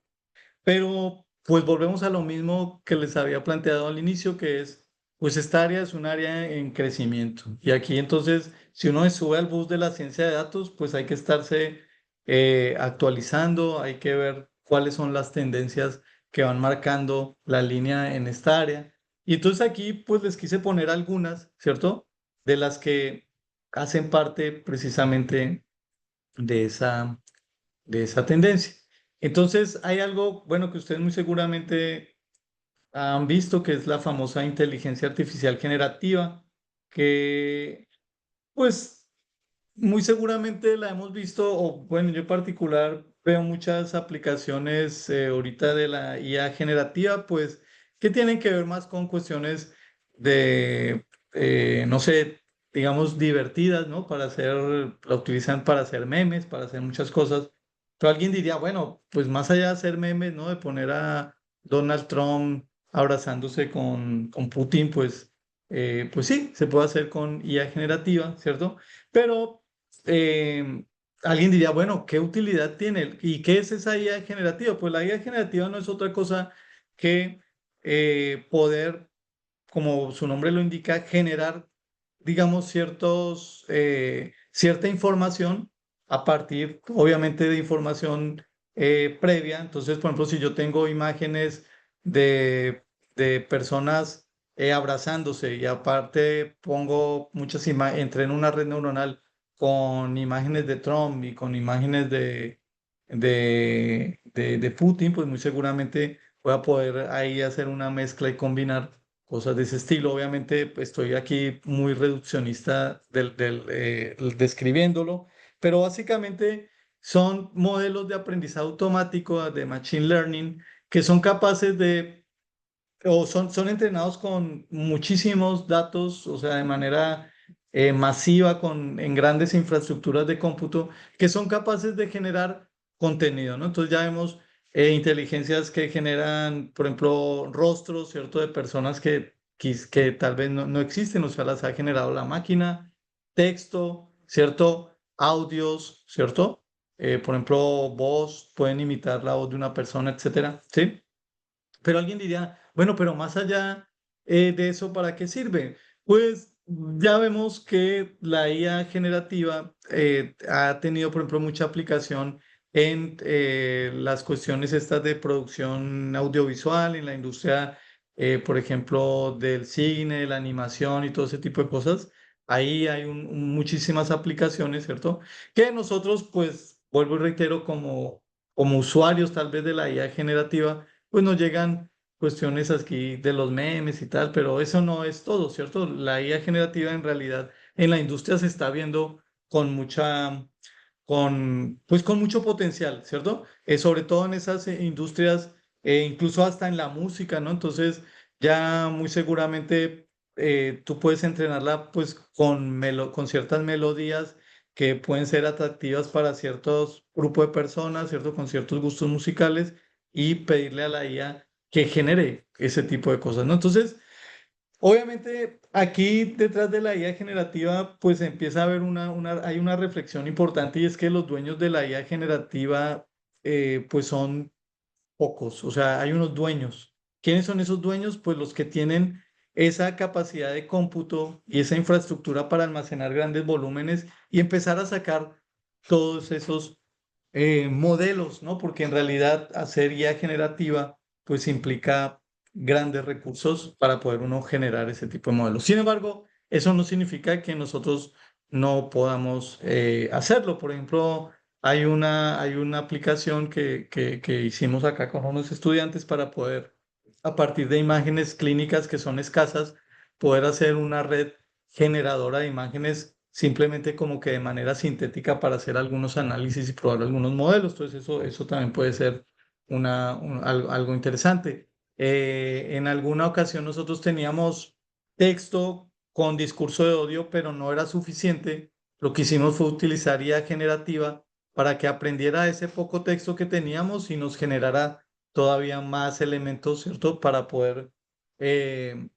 Pero pues volvemos a lo mismo que les había planteado al inicio, que es, pues esta área es un área en crecimiento. Y aquí entonces, si uno se sube al bus de la ciencia de datos, pues hay que estarse actualizando, hay que ver cuáles son las tendencias que van marcando la línea en esta área. Y entonces aquí pues les quise poner algunas, ¿cierto? De las que hacen parte precisamente de esa tendencia. Entonces, hay algo, bueno, que ustedes muy seguramente han visto, que es la famosa inteligencia artificial generativa, que pues muy seguramente la hemos visto, o bueno, yo en particular veo muchas aplicaciones ahorita de la IA generativa, pues que tienen que ver más con cuestiones de, no sé, digamos, divertidas, ¿no? La utilizan para hacer memes, para hacer muchas cosas. Pero alguien diría, bueno, pues más allá de hacer memes, ¿no? De poner a Donald Trump abrazándose con Putin, pues sí, se puede hacer con IA generativa, ¿cierto? Pero eh, alguien diría, bueno, ¿qué utilidad tiene? ¿Y qué es esa IA generativa? Pues la IA generativa no es otra cosa que poder, como su nombre lo indica, generar, digamos, cierta información a partir, obviamente, de información previa. Entonces, por ejemplo, si yo tengo imágenes de, de personas abrazándose y aparte pongo muchas imágenes, entreno una red neuronal con imágenes de Trump y con imágenes de Putin, pues muy seguramente voy a poder ahí hacer una mezcla y combinar cosas de ese estilo. Obviamente pues, estoy aquí muy reduccionista describiéndolo, pero básicamente son modelos de aprendizaje automático, de Machine Learning, que son capaces de, o son entrenados con muchísimos datos, o sea, de manera masiva en grandes infraestructuras de cómputo, que son capaces de generar contenido, ¿no? Entonces ya vemos inteligencias que generan, por ejemplo, rostros, ¿cierto? De personas que tal vez no existen, o sea, las ha generado la máquina, texto, ¿cierto? Audios, ¿cierto? Por ejemplo, voz, pueden imitar la voz de una persona, etcétera, ¿sí? Pero alguien diría, bueno, pero más allá de eso, ¿para qué sirve? Pues ya vemos que la IA generativa ha tenido, por ejemplo, mucha aplicación en las cuestiones estas de producción audiovisual, en la industria, por ejemplo, del cine, la animación y todo ese tipo de cosas. Ahí hay muchísimas aplicaciones, ¿cierto? Que nosotros, pues, vuelvo y reitero, como usuarios tal vez de la IA generativa, pues nos llegan cuestiones aquí de los memes y tal, pero eso no es todo, ¿cierto? La IA generativa en realidad en la industria se está viendo con pues con mucho potencial, ¿cierto? Sobre todo en esas industrias, incluso hasta en la música, ¿no? Entonces, ya muy seguramente tú puedes entrenarla pues con ciertas melodías que pueden ser atractivas para ciertos grupos de personas, ¿cierto? Con ciertos gustos musicales y pedirle a la IA que genere ese tipo de cosas, ¿no? Entonces, obviamente, aquí detrás de la IA generativa, pues empieza a haber hay una reflexión importante y es que los dueños de la IA generativa, pues son pocos, o sea, hay unos dueños. ¿Quiénes son esos dueños? Pues los que tienen esa capacidad de cómputo y esa infraestructura para almacenar grandes volúmenes y empezar a sacar todos esos modelos, ¿no? Porque en realidad hacer IA generativa, pues implica grandes recursos para poder uno generar ese tipo de modelos. Sin embargo, eso no significa que nosotros no podamos hacerlo. Por ejemplo, hay una aplicación que hicimos acá con unos estudiantes para poder, a partir de imágenes clínicas que son escasas, poder hacer una red generadora de imágenes simplemente como que de manera sintética para hacer algunos análisis y probar algunos modelos. Entonces eso también puede ser algo interesante. En alguna ocasión nosotros teníamos texto con discurso de odio, pero no era suficiente. Lo que hicimos fue utilizar IA generativa para que aprendiera ese poco texto que teníamos y nos generara todavía más elementos, ¿cierto? Para poder eh,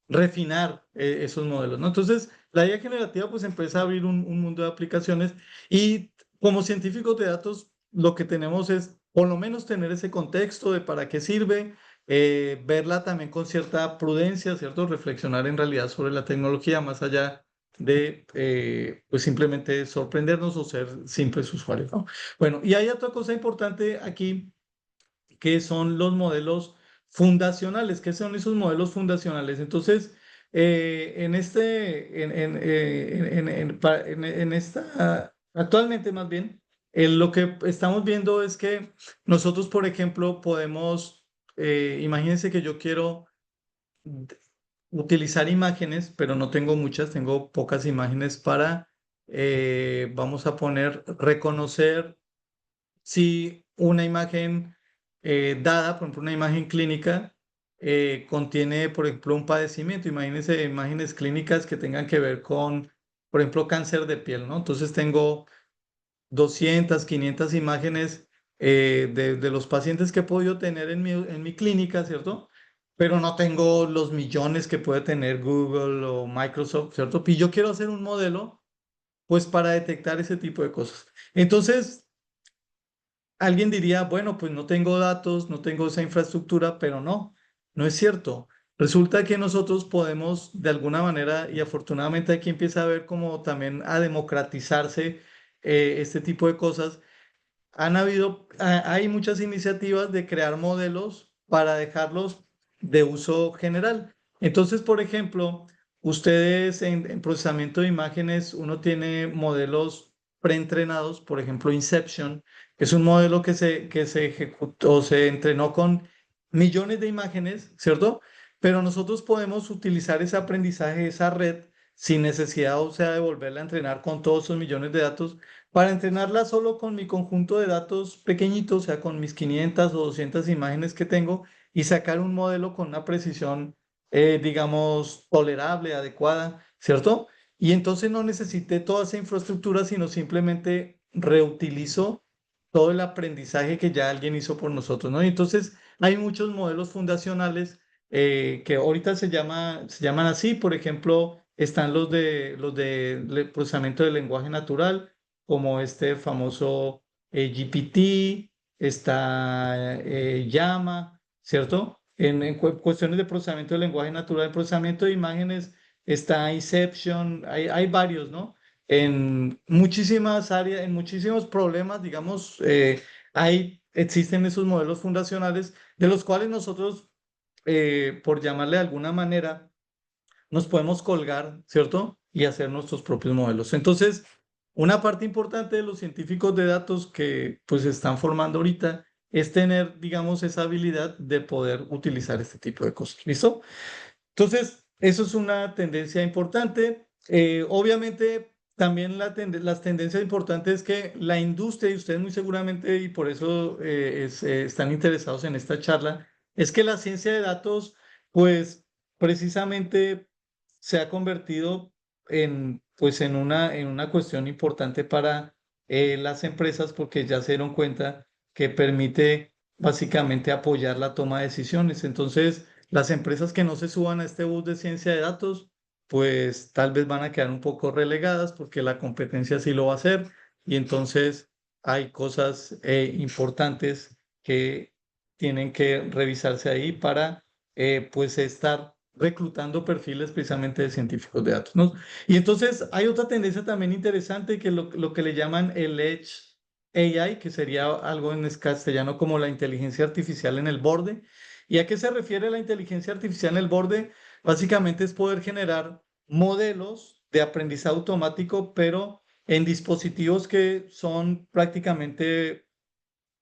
refinar esos modelos, ¿no? Entonces, la IA generativa pues empieza a abrir un mundo de aplicaciones y como científicos de datos lo que tenemos es por lo menos tener ese contexto de para qué sirve, verla también con cierta prudencia, ¿cierto? Reflexionar en realidad sobre la tecnología más allá de pues simplemente sorprendernos o ser simples usuarios, ¿no? Bueno, y hay otra cosa importante aquí que son los modelos fundacionales. ¿Qué son esos modelos fundacionales? Entonces, actualmente más bien, lo que estamos viendo es que nosotros, por ejemplo, podemos, imagínense que yo quiero d- utilizar imágenes, pero no tengo muchas, tengo pocas imágenes para, vamos a poner, reconocer si una imagen dada, por ejemplo, una imagen clínica, contiene, por ejemplo, un padecimiento. Imagínense imágenes clínicas que tengan que ver con, por ejemplo, cáncer de piel, ¿no? Entonces tengo 200, 500 imágenes de los pacientes que he podido tener en mi clínica, ¿cierto? Pero no tengo los millones que puede tener Google o Microsoft, ¿cierto? Y yo quiero hacer un modelo, pues, para detectar ese tipo de cosas. Entonces, alguien diría, bueno, pues no tengo datos, no tengo esa infraestructura, pero no es cierto. Resulta que nosotros podemos, de alguna manera, y afortunadamente aquí empieza a ver como también a democratizarse este tipo de cosas. Hay muchas iniciativas de crear modelos para dejarlos de uso general. Entonces, por ejemplo, ustedes en procesamiento de imágenes, uno tiene modelos preentrenados, por ejemplo, Inception, que es un modelo que se ejecutó, se entrenó con millones de imágenes, ¿cierto? Pero nosotros podemos utilizar ese aprendizaje, esa red, sin necesidad, o sea, de volverla a entrenar con todos esos millones de datos, para entrenarla solo con mi conjunto de datos pequeñito, o sea, con mis 500 o 200 imágenes que tengo, y sacar un modelo con una precisión, digamos, tolerable, adecuada, ¿cierto? Y entonces no necesité toda esa infraestructura, sino simplemente reutilizo todo el aprendizaje que ya alguien hizo por nosotros, ¿no? Y entonces hay muchos modelos fundacionales que ahorita se llaman así. Por ejemplo, están los de procesamiento del lenguaje natural, como este famoso GPT, está Llama, ¿cierto? En cuestiones de procesamiento del lenguaje natural, procesamiento de imágenes, está Inception, hay varios, ¿no? En muchísimas áreas, en muchísimos problemas, digamos, existen esos modelos fundacionales de los cuales nosotros, por llamarle de alguna manera, nos podemos colgar, ¿cierto? Y hacer nuestros propios modelos. Entonces, una parte importante de los científicos de datos que pues se están formando ahorita es tener, digamos, esa habilidad de poder utilizar este tipo de cosas. ¿Listo? Entonces, eso es una tendencia importante. Obviamente, también las tendencias importantes es que la industria, y ustedes muy seguramente, y por eso están interesados en esta charla, es que la ciencia de datos, pues precisamente se ha convertido pues, en una cuestión importante para las empresas porque ya se dieron cuenta que permite básicamente apoyar la toma de decisiones. Entonces, las empresas que no se suban a este bus de ciencia de datos, pues tal vez van a quedar un poco relegadas porque la competencia sí lo va a hacer y entonces hay cosas importantes que tienen que revisarse ahí para pues estar reclutando perfiles precisamente de científicos de datos, ¿no? Y entonces hay otra tendencia también interesante que lo que le llaman el Edge AI, que sería algo en castellano como la inteligencia artificial en el borde. ¿Y a qué se refiere la inteligencia artificial en el borde? Básicamente es poder generar modelos de aprendizaje automático, pero en dispositivos que son prácticamente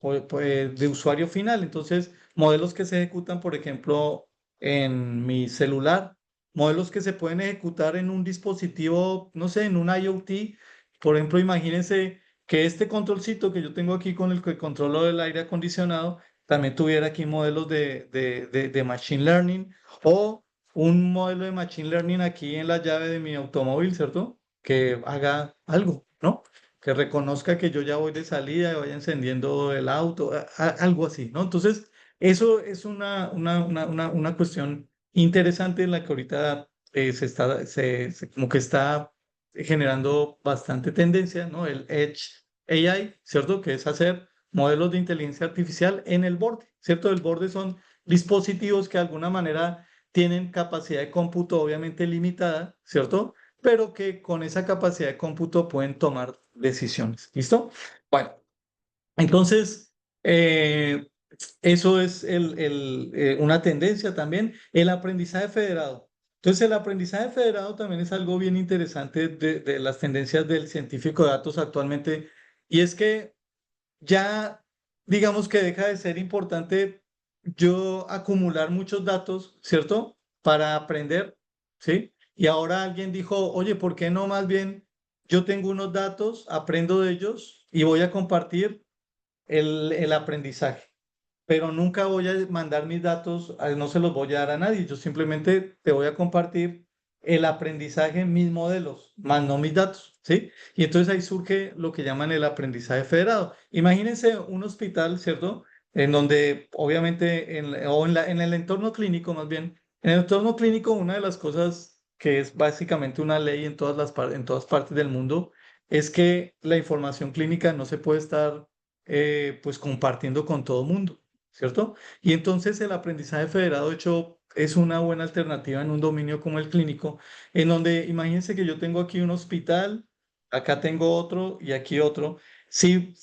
de usuario final. Entonces, modelos que se ejecutan, por ejemplo, en mi celular, modelos que se pueden ejecutar en un dispositivo, no sé, en un IoT. Por ejemplo, imagínense que este controlcito que yo tengo aquí con el que controlo el aire acondicionado, también tuviera aquí modelos de Machine Learning o un modelo de Machine Learning aquí en la llave de mi automóvil, ¿cierto? Que haga algo, ¿no? Que reconozca que yo ya voy de salida y vaya encendiendo el auto, algo así, ¿no? Entonces, eso es una cuestión interesante en la que ahorita como que está generando bastante tendencia, ¿no? El Edge AI, ¿cierto? Que es hacer modelos de inteligencia artificial en el borde, ¿cierto? El borde son dispositivos que de alguna manera tienen capacidad de cómputo obviamente limitada, ¿cierto? Pero que con esa capacidad de cómputo pueden tomar decisiones. ¿Listo? Bueno, entonces, eso es una tendencia también. El aprendizaje federado. Entonces, el aprendizaje federado también es algo bien interesante de las tendencias del científico de datos actualmente. Y es que ya, digamos que deja de ser importante yo acumular muchos datos, ¿cierto? Para aprender, ¿sí? Y ahora alguien dijo, oye, ¿por qué no más bien yo tengo unos datos, aprendo de ellos y voy a compartir el aprendizaje? Pero nunca voy a mandar mis datos, no se los voy a dar a nadie, yo simplemente te voy a compartir el aprendizaje en mis modelos, más no mis datos, ¿sí? Y entonces ahí surge lo que llaman el aprendizaje federado. Imagínense un hospital, ¿cierto? En donde obviamente, en el entorno clínico más bien, en el entorno clínico una de las cosas que es básicamente una ley en todas partes del mundo es que la información clínica no se puede estar pues compartiendo con todo el mundo. ¿Cierto? Y entonces el aprendizaje federado, de hecho, es una buena alternativa en un dominio como el clínico, en donde imagínense que yo tengo aquí un hospital, acá tengo otro y aquí otro. Si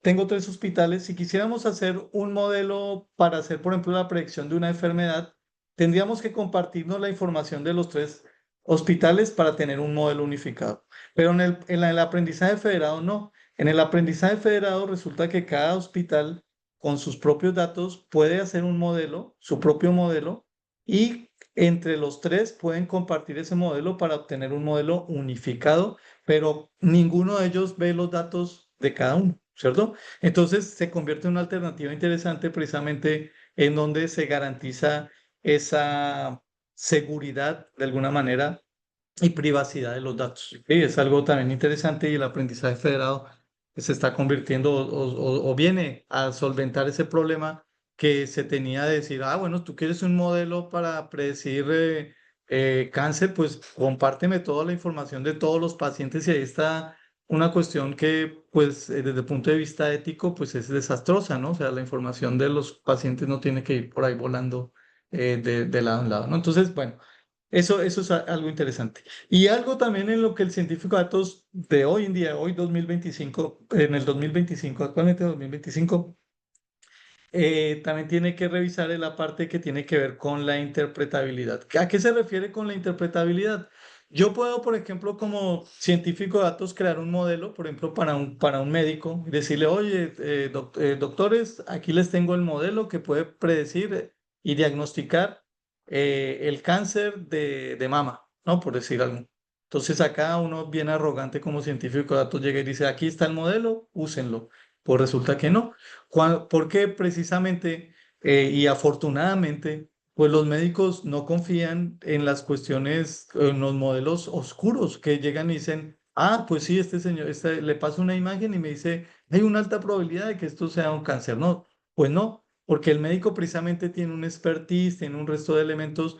tengo tres hospitales, si quisiéramos hacer un modelo para hacer, por ejemplo, la predicción de una enfermedad, tendríamos que compartirnos la información de los tres hospitales para tener un modelo unificado. Pero en el aprendizaje federado no. En el aprendizaje federado resulta que cada hospital con sus propios datos puede hacer un modelo, su propio modelo, y entre los tres pueden compartir ese modelo para obtener un modelo unificado, pero ninguno de ellos ve los datos de cada uno, ¿cierto? Entonces se convierte en una alternativa interesante precisamente en donde se garantiza esa seguridad de alguna manera y privacidad de los datos. Sí, es algo también interesante y el aprendizaje federado se está convirtiendo o viene a solventar ese problema que se tenía de decir, ah, bueno, tú quieres un modelo para predecir cáncer, pues compárteme toda la información de todos los pacientes y ahí está una cuestión que, pues, desde el punto de vista ético, pues es desastrosa, ¿no? O sea, la información de los pacientes no tiene que ir por ahí volando de lado en lado, ¿no? Entonces, bueno. Eso es algo interesante. Y algo también en lo que el científico de datos de hoy en día, hoy 2025, en el 2025, actualmente 2025, también tiene que revisar en la parte que tiene que ver con la interpretabilidad. ¿A qué se refiere con la interpretabilidad? Yo puedo, por ejemplo, como científico de datos, crear un modelo, por ejemplo, para un médico, y decirle, oye, doctores, aquí les tengo el modelo que puede predecir y diagnosticar el cáncer de mama, ¿no? Por decir algo. Entonces acá uno bien arrogante como científico de datos llega y dice, aquí está el modelo, úsenlo. Pues resulta que no. Porque precisamente y afortunadamente, pues los médicos no confían en las cuestiones, en los modelos oscuros que llegan y dicen, ah, pues sí, este señor, le paso una imagen y me dice, hay una alta probabilidad de que esto sea un cáncer. No, pues no, porque el médico precisamente tiene un expertise, tiene un resto de elementos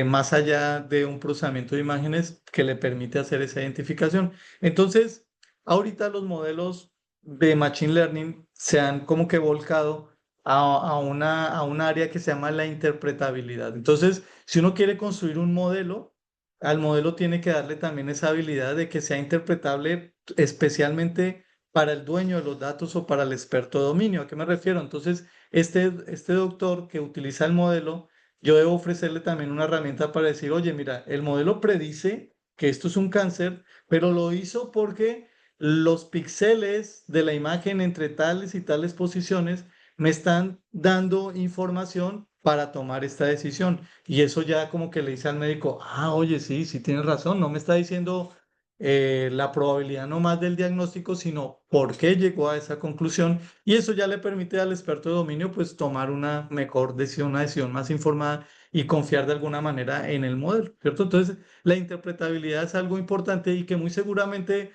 más allá de un procesamiento de imágenes que le permite hacer esa identificación. Entonces, ahorita los modelos de Machine Learning se han como que volcado a un área que se llama la interpretabilidad. Entonces, si uno quiere construir un modelo, al modelo tiene que darle también esa habilidad de que sea interpretable especialmente para el dueño de los datos o para el experto de dominio. ¿A qué me refiero? Entonces, este doctor que utiliza el modelo, yo debo ofrecerle también una herramienta para decir, oye, mira, el modelo predice que esto es un cáncer, pero lo hizo porque los píxeles de la imagen entre tales y tales posiciones me están dando información para tomar esta decisión. Y eso ya como que le dice al médico, ah, oye, sí, sí tienes razón, no me está diciendo la probabilidad no más del diagnóstico, sino por qué llegó a esa conclusión. Y eso ya le permite al experto de dominio pues tomar una mejor decisión, una decisión más informada y confiar de alguna manera en el modelo, ¿cierto? Entonces, la interpretabilidad es algo importante y que muy seguramente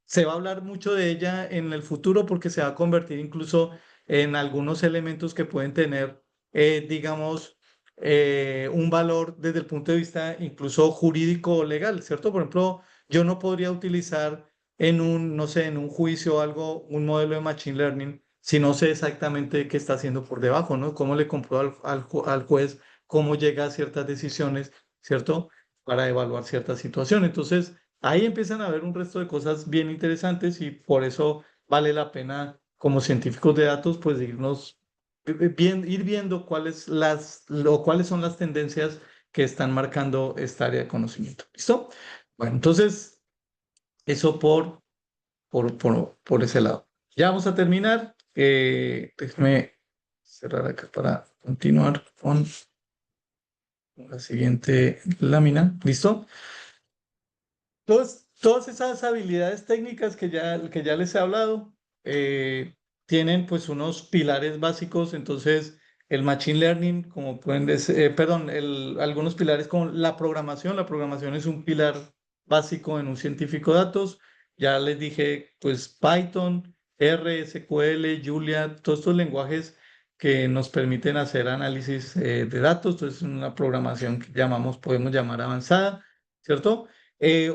se va a hablar mucho de ella en el futuro porque se va a convertir incluso en algunos elementos que pueden tener, digamos, un valor desde el punto de vista incluso jurídico o legal, ¿cierto? Por ejemplo, yo no podría utilizar en un, no sé, en un juicio o algo, un modelo de Machine Learning si no sé exactamente qué está haciendo por debajo, ¿no? Cómo le compruebo al juez cómo llega a ciertas decisiones, ¿cierto? Para evaluar cierta situación. Entonces, ahí empiezan a haber un resto de cosas bien interesantes y por eso vale la pena como científicos de datos pues ir viendo cuáles son las tendencias que están marcando esta área de conocimiento. ¿Listo? Bueno, entonces eso por ese lado. Ya vamos a terminar. Déjeme cerrar acá para continuar con la siguiente lámina. ¿Listo? Todas esas habilidades técnicas que ya les he hablado tienen pues unos pilares básicos, entonces el machine learning, como pueden decir, perdón, algunos pilares como la programación es un pilar básico en un científico de datos, ya les dije pues Python, R, SQL, Julia, todos estos lenguajes que nos permiten hacer análisis de datos, entonces es una programación que podemos llamar avanzada, ¿cierto?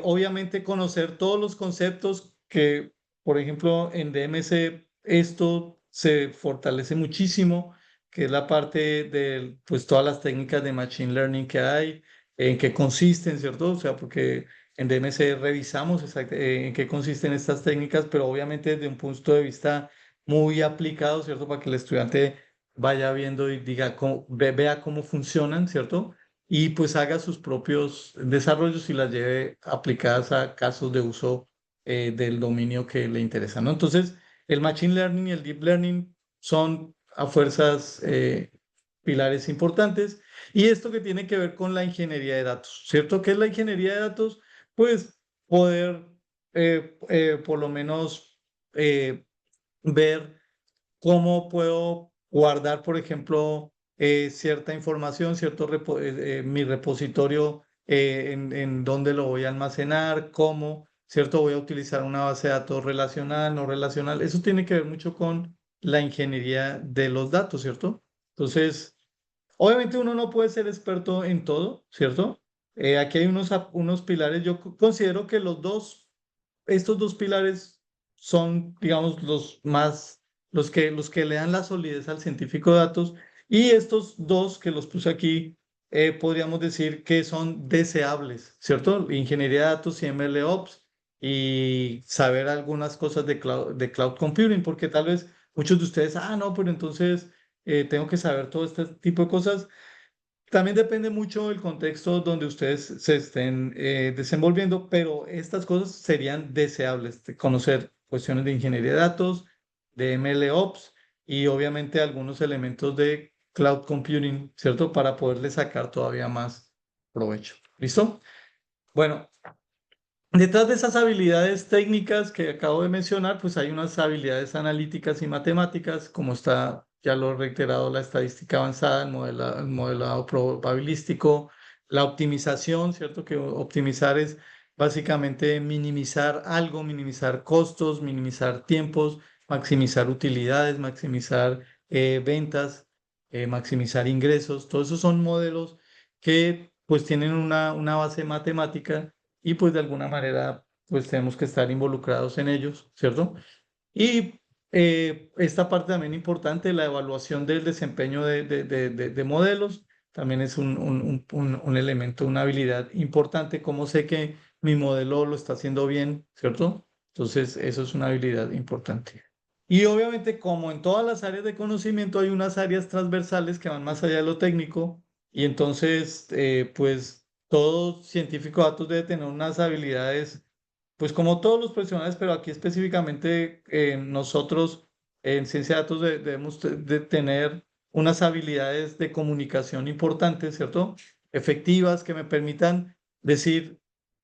Obviamente conocer todos los conceptos que, por ejemplo, en DMC esto se fortalece muchísimo, que es la parte de pues, todas las técnicas de Machine Learning que hay, en qué consisten, ¿cierto? O sea, porque en DMC revisamos en qué consisten estas técnicas, pero obviamente desde un punto de vista muy aplicado, ¿cierto? Para que el estudiante vaya viendo y diga, vea cómo funcionan, ¿cierto? Y pues haga sus propios desarrollos y las lleve aplicadas a casos de uso del dominio que le interesa, ¿no? Entonces, el Machine Learning y el Deep Learning son a fuerzas pilares importantes. Y esto que tiene que ver con la ingeniería de datos, ¿cierto? ¿Qué es la ingeniería de datos? Pues poder por lo menos ver cómo puedo guardar, por ejemplo, cierta información, mi repositorio, en dónde lo voy a almacenar, cómo, ¿cierto? Voy a utilizar una base de datos relacional, no relacional. Eso tiene que ver mucho con la ingeniería de los datos, ¿cierto? Entonces, obviamente uno no puede ser experto en todo, ¿cierto? Aquí hay unos pilares. Yo considero que estos dos pilares son, digamos, los que le dan la solidez al científico de datos. Y estos dos que los puse aquí, podríamos decir que son deseables, ¿cierto? Ingeniería de datos y MLOps, y saber algunas cosas de cloud computing, porque tal vez muchos de ustedes, no, pero entonces tengo que saber todo este tipo de cosas. También depende mucho del contexto donde ustedes se estén desenvolviendo, pero estas cosas serían deseables, de conocer cuestiones de ingeniería de datos, de MLOps y obviamente algunos elementos de cloud computing, ¿cierto? Para poderle sacar todavía más provecho. ¿Listo? Bueno, detrás de esas habilidades técnicas que acabo de mencionar, pues hay unas habilidades analíticas y matemáticas, como está, ya lo he reiterado, la estadística avanzada, el modelado probabilístico, la optimización, ¿cierto? Que optimizar es básicamente minimizar algo, minimizar costos, minimizar tiempos, maximizar utilidades, maximizar ventas, maximizar ingresos. Todos esos son modelos que pues tienen una base matemática, y pues de alguna manera pues tenemos que estar involucrados en ellos, ¿cierto? Y esta parte también importante, la evaluación del desempeño de modelos, también es un elemento, una habilidad importante. Cómo sé que mi modelo lo está haciendo bien, ¿cierto? Entonces, eso es una habilidad importante. Y obviamente, como en todas las áreas de conocimiento, hay unas áreas transversales que van más allá de lo técnico, y entonces, pues todo científico de datos debe tener unas habilidades, pues como todos los profesionales, pero aquí específicamente nosotros en ciencia de datos debemos de tener unas habilidades de comunicación importantes, ¿cierto? Efectivas, que me permitan decir,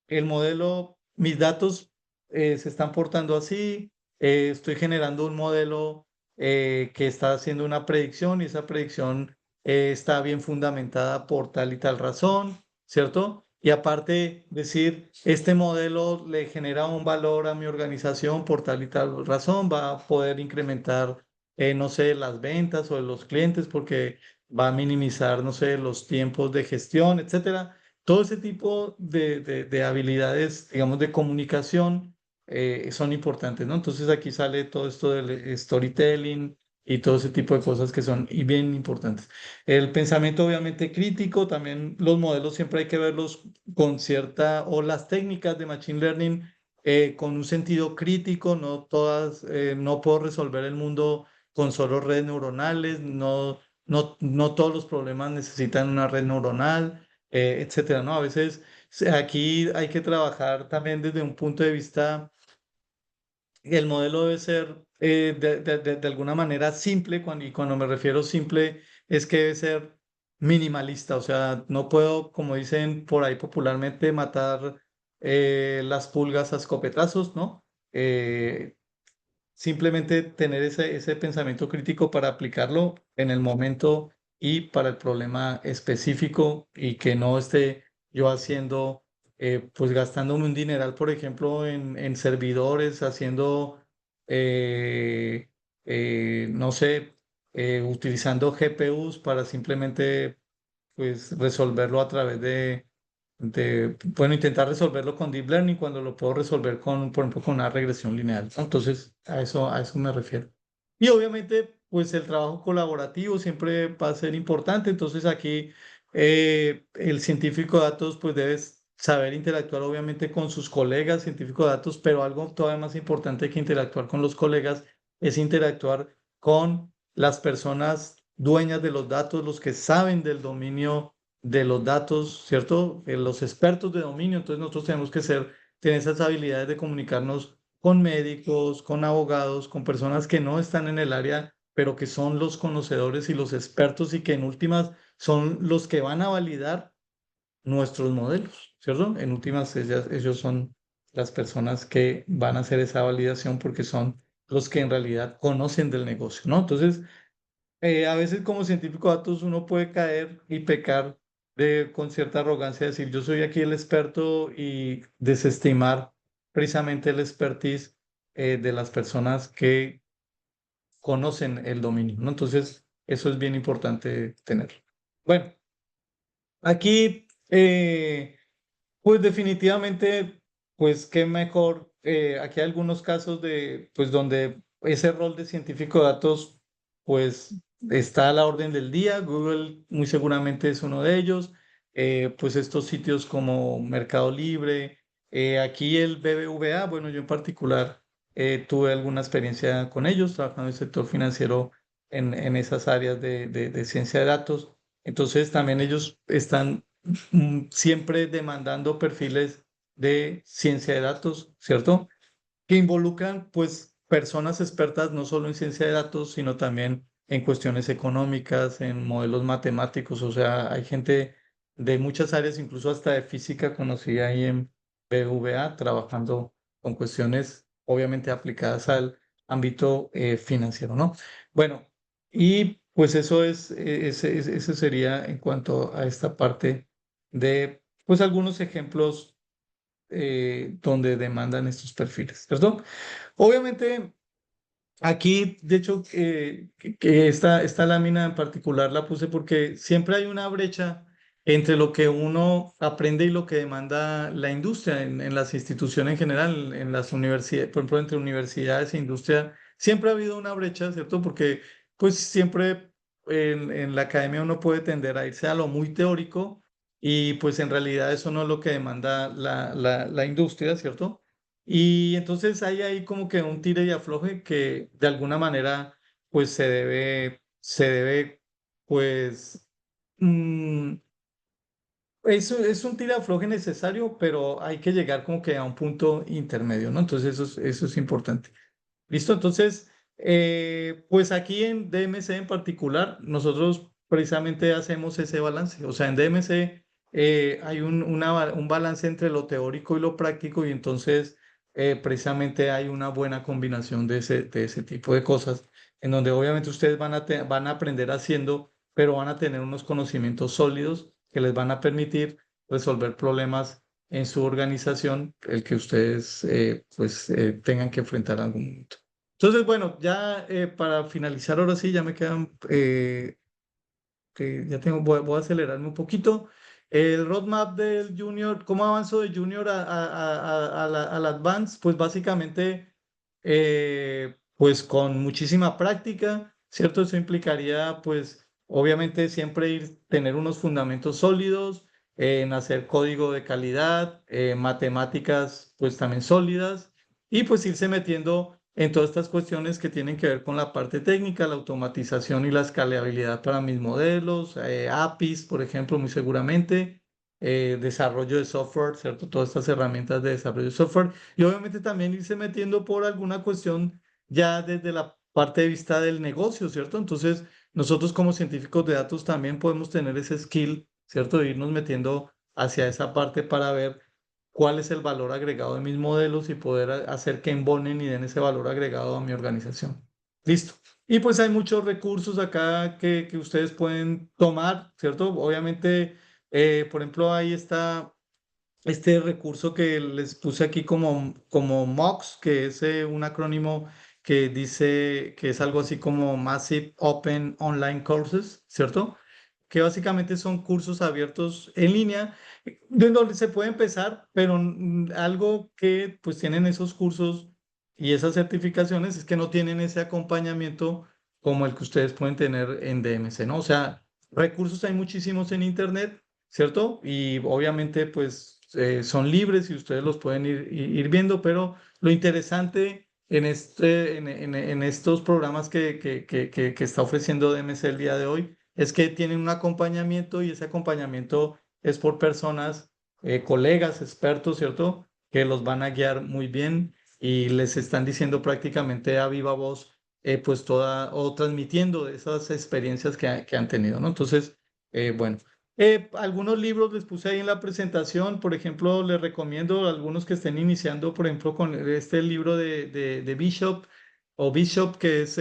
el modelo, mis datos se están portando así, estoy generando un modelo que está haciendo una predicción, y esa predicción está bien fundamentada por tal y tal razón, ¿cierto? Y aparte decir, este modelo le genera un valor a mi organización por tal y tal razón, va a poder incrementar, no sé, las ventas o de los clientes, porque va a minimizar, no sé, los tiempos de gestión, etcétera. Todo ese tipo de habilidades, digamos, de comunicación son importantes, ¿no? Entonces aquí sale todo esto del storytelling y todo ese tipo de cosas que son y bien importantes. El pensamiento obviamente crítico, también los modelos siempre hay que verlos con cierta, o las técnicas de Machine Learning con un sentido crítico. No todas, no puedo resolver el mundo con solo redes neuronales, no todos los problemas necesitan una red neuronal, etcétera, ¿no? A veces aquí hay que trabajar también desde un punto de vista, el modelo debe ser de alguna manera simple, y cuando me refiero simple es que debe ser minimalista. O sea, no puedo, como dicen por ahí popularmente, matar las pulgas a escopetazos, ¿no? Simplemente tener ese pensamiento crítico para aplicarlo en el momento y para el problema específico, y que no esté yo haciendo, pues gastándome un dineral, por ejemplo, en servidores, haciendo, eh, no sé, utilizando GPUs para simplemente pues resolverlo a través bueno, intentar resolverlo con Deep Learning cuando lo puedo resolver con, por ejemplo, con una regresión lineal, ¿no? Entonces, a eso me refiero. Y obviamente, pues el trabajo colaborativo siempre va a ser importante. Entonces, aquí el científico de datos pues debe saber interactuar obviamente con sus colegas científicos de datos, pero algo todavía más importante que interactuar con los colegas es interactuar con las personas dueñas de los datos, los que saben del dominio de los datos, ¿cierto? Los expertos de dominio. Entonces nosotros tenemos que tener esas habilidades de comunicarnos con médicos, con abogados, con personas que no están en el área pero que son los conocedores y los expertos y que en últimas son los que van a validar nuestros modelos, ¿cierto? En últimas, ellos son las personas que van a hacer esa validación porque son los que en realidad conocen del negocio, ¿no? Entonces, a veces como científico de datos uno puede caer y pecar con cierta arrogancia, decir yo soy aquí el experto y desestimar precisamente el expertise de las personas que conocen el dominio, ¿no? Entonces, eso es bien importante tenerlo. Bueno, aquí, pues definitivamente, pues qué mejor, aquí hay algunos casos de, pues donde ese rol de científico de datos, pues está a la orden del día. Google muy seguramente es uno de ellos. Pues estos sitios como Mercado Libre, aquí el BBVA, bueno, yo en particular tuve alguna experiencia con ellos, trabajando en el sector financiero en esas áreas de ciencia de datos. Entonces también ellos están siempre demandando perfiles de ciencia de datos, ¿cierto? Que involucran pues personas expertas no solo en ciencia de datos, sino también en cuestiones económicas, en modelos matemáticos, o sea, hay gente de muchas áreas, incluso hasta de física conocida ahí en BVA, trabajando con cuestiones obviamente aplicadas al ámbito financiero, ¿no? Bueno, y pues eso ese sería en cuanto a esta parte de pues algunos ejemplos donde demandan estos perfiles, ¿cierto? Obviamente, aquí, de hecho, que esta lámina en particular la puse porque siempre hay una brecha entre lo que uno aprende y lo que demanda la industria en las instituciones en general, en las universidades, por ejemplo, entre universidades e industria, siempre ha habido una brecha, ¿cierto? Porque pues siempre en la academia uno puede tender a irse a lo muy teórico y pues en realidad eso no es lo que demanda la industria, ¿cierto? Y entonces hay ahí como que un tire y afloje que de alguna manera pues se debe pues mm, eso es un tire y afloje necesario, pero hay que llegar como que a un punto intermedio, ¿no? Entonces eso es importante. ¿Listo? Entonces, pues aquí en DMC en particular, nosotros precisamente hacemos ese balance. O sea, en DMC hay un balance entre lo teórico y lo práctico y entonces precisamente hay una buena combinación de ese tipo de cosas, en donde obviamente ustedes van a aprender haciendo, pero van a tener unos conocimientos sólidos que les van a permitir resolver problemas en su organización, el que ustedes pues tengan que enfrentar en algún momento. Entonces, bueno, ya para finalizar, ahora sí, ya me quedan, que ya voy a acelerarme un poquito. El roadmap del junior, ¿cómo avanzo de junior al advance? Pues básicamente, pues con muchísima práctica, ¿cierto? Eso implicaría, pues, obviamente siempre tener unos fundamentos sólidos, en hacer código de calidad, matemáticas, pues también sólidas, y pues irse metiendo en todas estas cuestiones que tienen que ver con la parte técnica, la automatización y la escalabilidad para mis modelos, APIs, por ejemplo, muy seguramente, desarrollo de software, ¿cierto? Todas estas herramientas de desarrollo de software y obviamente también irse metiendo por alguna cuestión ya desde la parte de vista del negocio, ¿cierto? Entonces, nosotros como científicos de datos también podemos tener ese skill, ¿cierto? De irnos metiendo hacia esa parte para ver cuál es el valor agregado de mis modelos y poder hacer que embonen y den ese valor agregado a mi organización. Listo. Y pues hay muchos recursos acá que ustedes pueden tomar, ¿cierto? Obviamente, por ejemplo, ahí está este recurso que les puse aquí como MOX, que es un acrónimo que dice que es algo así como Massive Open Online Courses, ¿cierto? Que básicamente son cursos abiertos en línea, de donde se puede empezar, pero algo que pues tienen esos cursos y esas certificaciones es que no tienen ese acompañamiento como el que ustedes pueden tener en DMC, ¿no? O sea, recursos hay muchísimos en Internet, ¿cierto? Y obviamente pues son libres y ustedes los pueden ir viendo, pero lo interesante en estos programas que está ofreciendo DMC el día de hoy es que tienen un acompañamiento y ese acompañamiento es por personas, colegas, expertos, ¿cierto? Que los van a guiar muy bien y les están diciendo prácticamente a viva voz pues toda, o transmitiendo esas experiencias que han tenido, ¿no? Entonces, bueno. Algunos libros les puse ahí en la presentación, por ejemplo, les recomiendo a algunos que estén iniciando, por ejemplo, con este libro de Bishop o Bishop, que es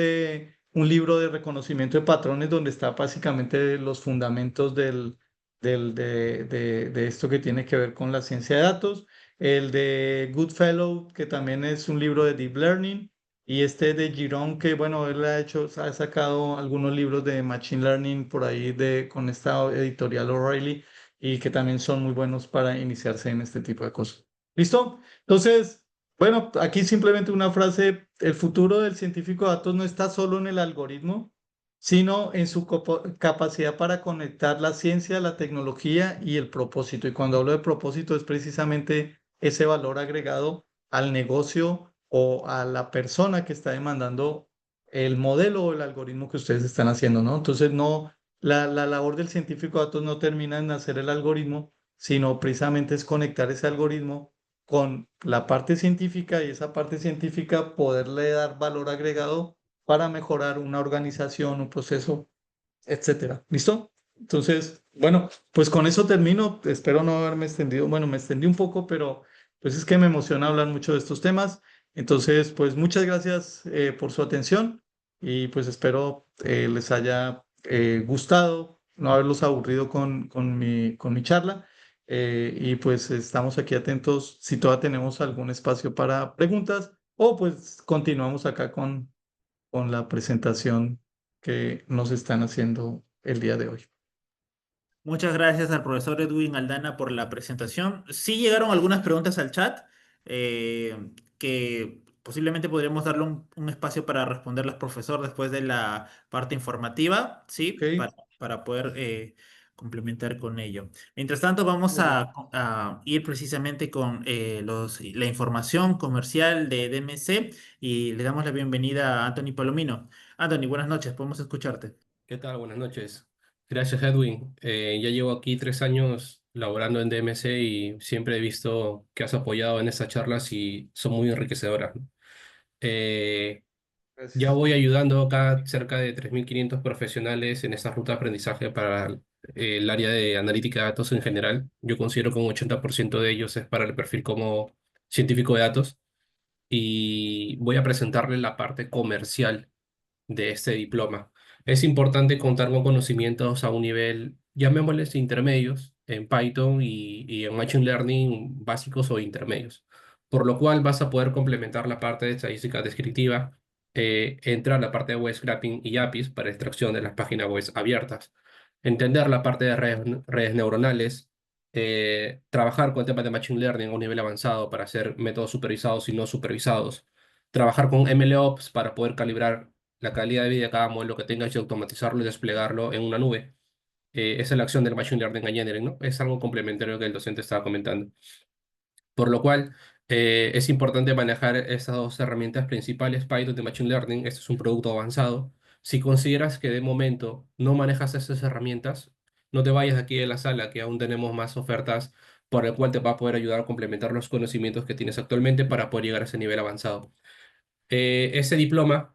un libro de reconocimiento de patrones donde está básicamente los fundamentos de esto que tiene que ver con la ciencia de datos. El de Goodfellow, que también es un libro de Deep Learning. Y este de Girón, que bueno, él ha sacado algunos libros de Machine Learning por ahí con esta editorial O'Reilly y que también son muy buenos para iniciarse en este tipo de cosas. ¿Listo? Entonces, bueno, aquí simplemente una frase, el futuro del científico de datos no está solo en el algoritmo, sino en su capacidad para conectar la ciencia, la tecnología y el propósito. Y cuando hablo de propósito es precisamente ese valor agregado al negocio o a la persona que está demandando el modelo o el algoritmo que ustedes están haciendo, ¿no? Entonces, no, la labor del científico de datos no termina en hacer el algoritmo, sino precisamente es conectar ese algoritmo con la parte científica y esa parte científica poderle dar valor agregado para mejorar una organización, un proceso, etcétera. ¿Listo? Entonces, bueno, pues con eso termino. Espero no haberme extendido. Bueno, me extendí un poco, pero pues es que me emociona hablar mucho de estos temas. Entonces, pues muchas gracias por su atención y pues espero les haya gustado, no haberlos aburrido con mi charla. Y pues estamos aquí atentos si todavía tenemos algún espacio para preguntas o pues continuamos acá con la presentación que nos están haciendo el día de hoy. Muchas gracias al profesor Edwin Aldana por la presentación. Sí llegaron algunas preguntas al chat que posiblemente podríamos darle un espacio para responderlas, profesor, después de la parte informativa, ¿sí? ¿Ok? Para poder complementar con ello. Mientras tanto, vamos Muy bien. a ir precisamente con la información comercial de DMC y le damos la bienvenida a Anthony Palomino. Anthony, buenas noches, podemos escucharte. ¿Qué tal? Buenas noches. Gracias, Edwin. Ya llevo aquí 3 años laborando en DMC y siempre he visto que has apoyado en estas charlas y son muy enriquecedoras, ¿no? Eh, ya Gracias. voy ayudando acá cerca de 3.500 profesionales en esta ruta de aprendizaje para el área de analítica de datos en general. Yo considero que un 80% de ellos es para el perfil como científico de datos y voy a presentarles la parte comercial de este diploma. Es importante contar con conocimientos a un nivel, llamémosles intermedios, en Python y en Machine Learning básicos o intermedios, por lo cual vas a poder complementar la parte de estadística descriptiva, entrar a la parte de web scraping y APIs para extracción de las páginas web abiertas, entender la parte de redes neuronales, trabajar con temas de Machine Learning a un nivel avanzado para hacer métodos supervisados y no supervisados, trabajar con MLOps para poder calibrar la calidad de vida de cada modelo que tengas y automatizarlo y desplegarlo en una nube. Esa es la acción del Machine Learning Engineering, ¿no? Es algo complementario que el docente estaba comentando. Por lo cual, es importante manejar esas dos herramientas principales, Python de Machine Learning. Este es un producto avanzado. Si consideras que de momento no manejas esas herramientas, no te vayas de aquí de la sala, que aún tenemos más ofertas por el cual te va a poder ayudar a complementar los conocimientos que tienes actualmente para poder llegar a ese nivel avanzado. Ese diploma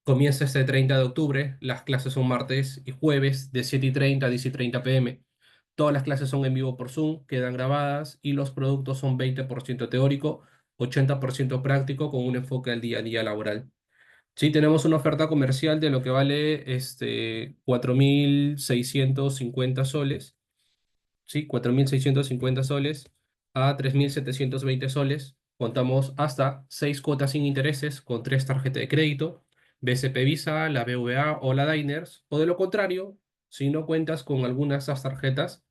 comienza este 30 de octubre. Las clases son martes y jueves de 7:30 a 10:30 p.m. Todas las clases son en vivo por Zoom, quedan grabadas y los productos son 20% teórico, 80% práctico con un enfoque al día a día laboral. Sí, tenemos una oferta comercial de lo que vale 4.650 soles, ¿sí? 4.650 soles a 3.720 soles. Contamos hasta 6 cuotas sin intereses con 3 tarjetas de crédito, BCP Visa, la BVA o la Diners. O de lo contrario, si no cuentas con algunas de estas tarjetas,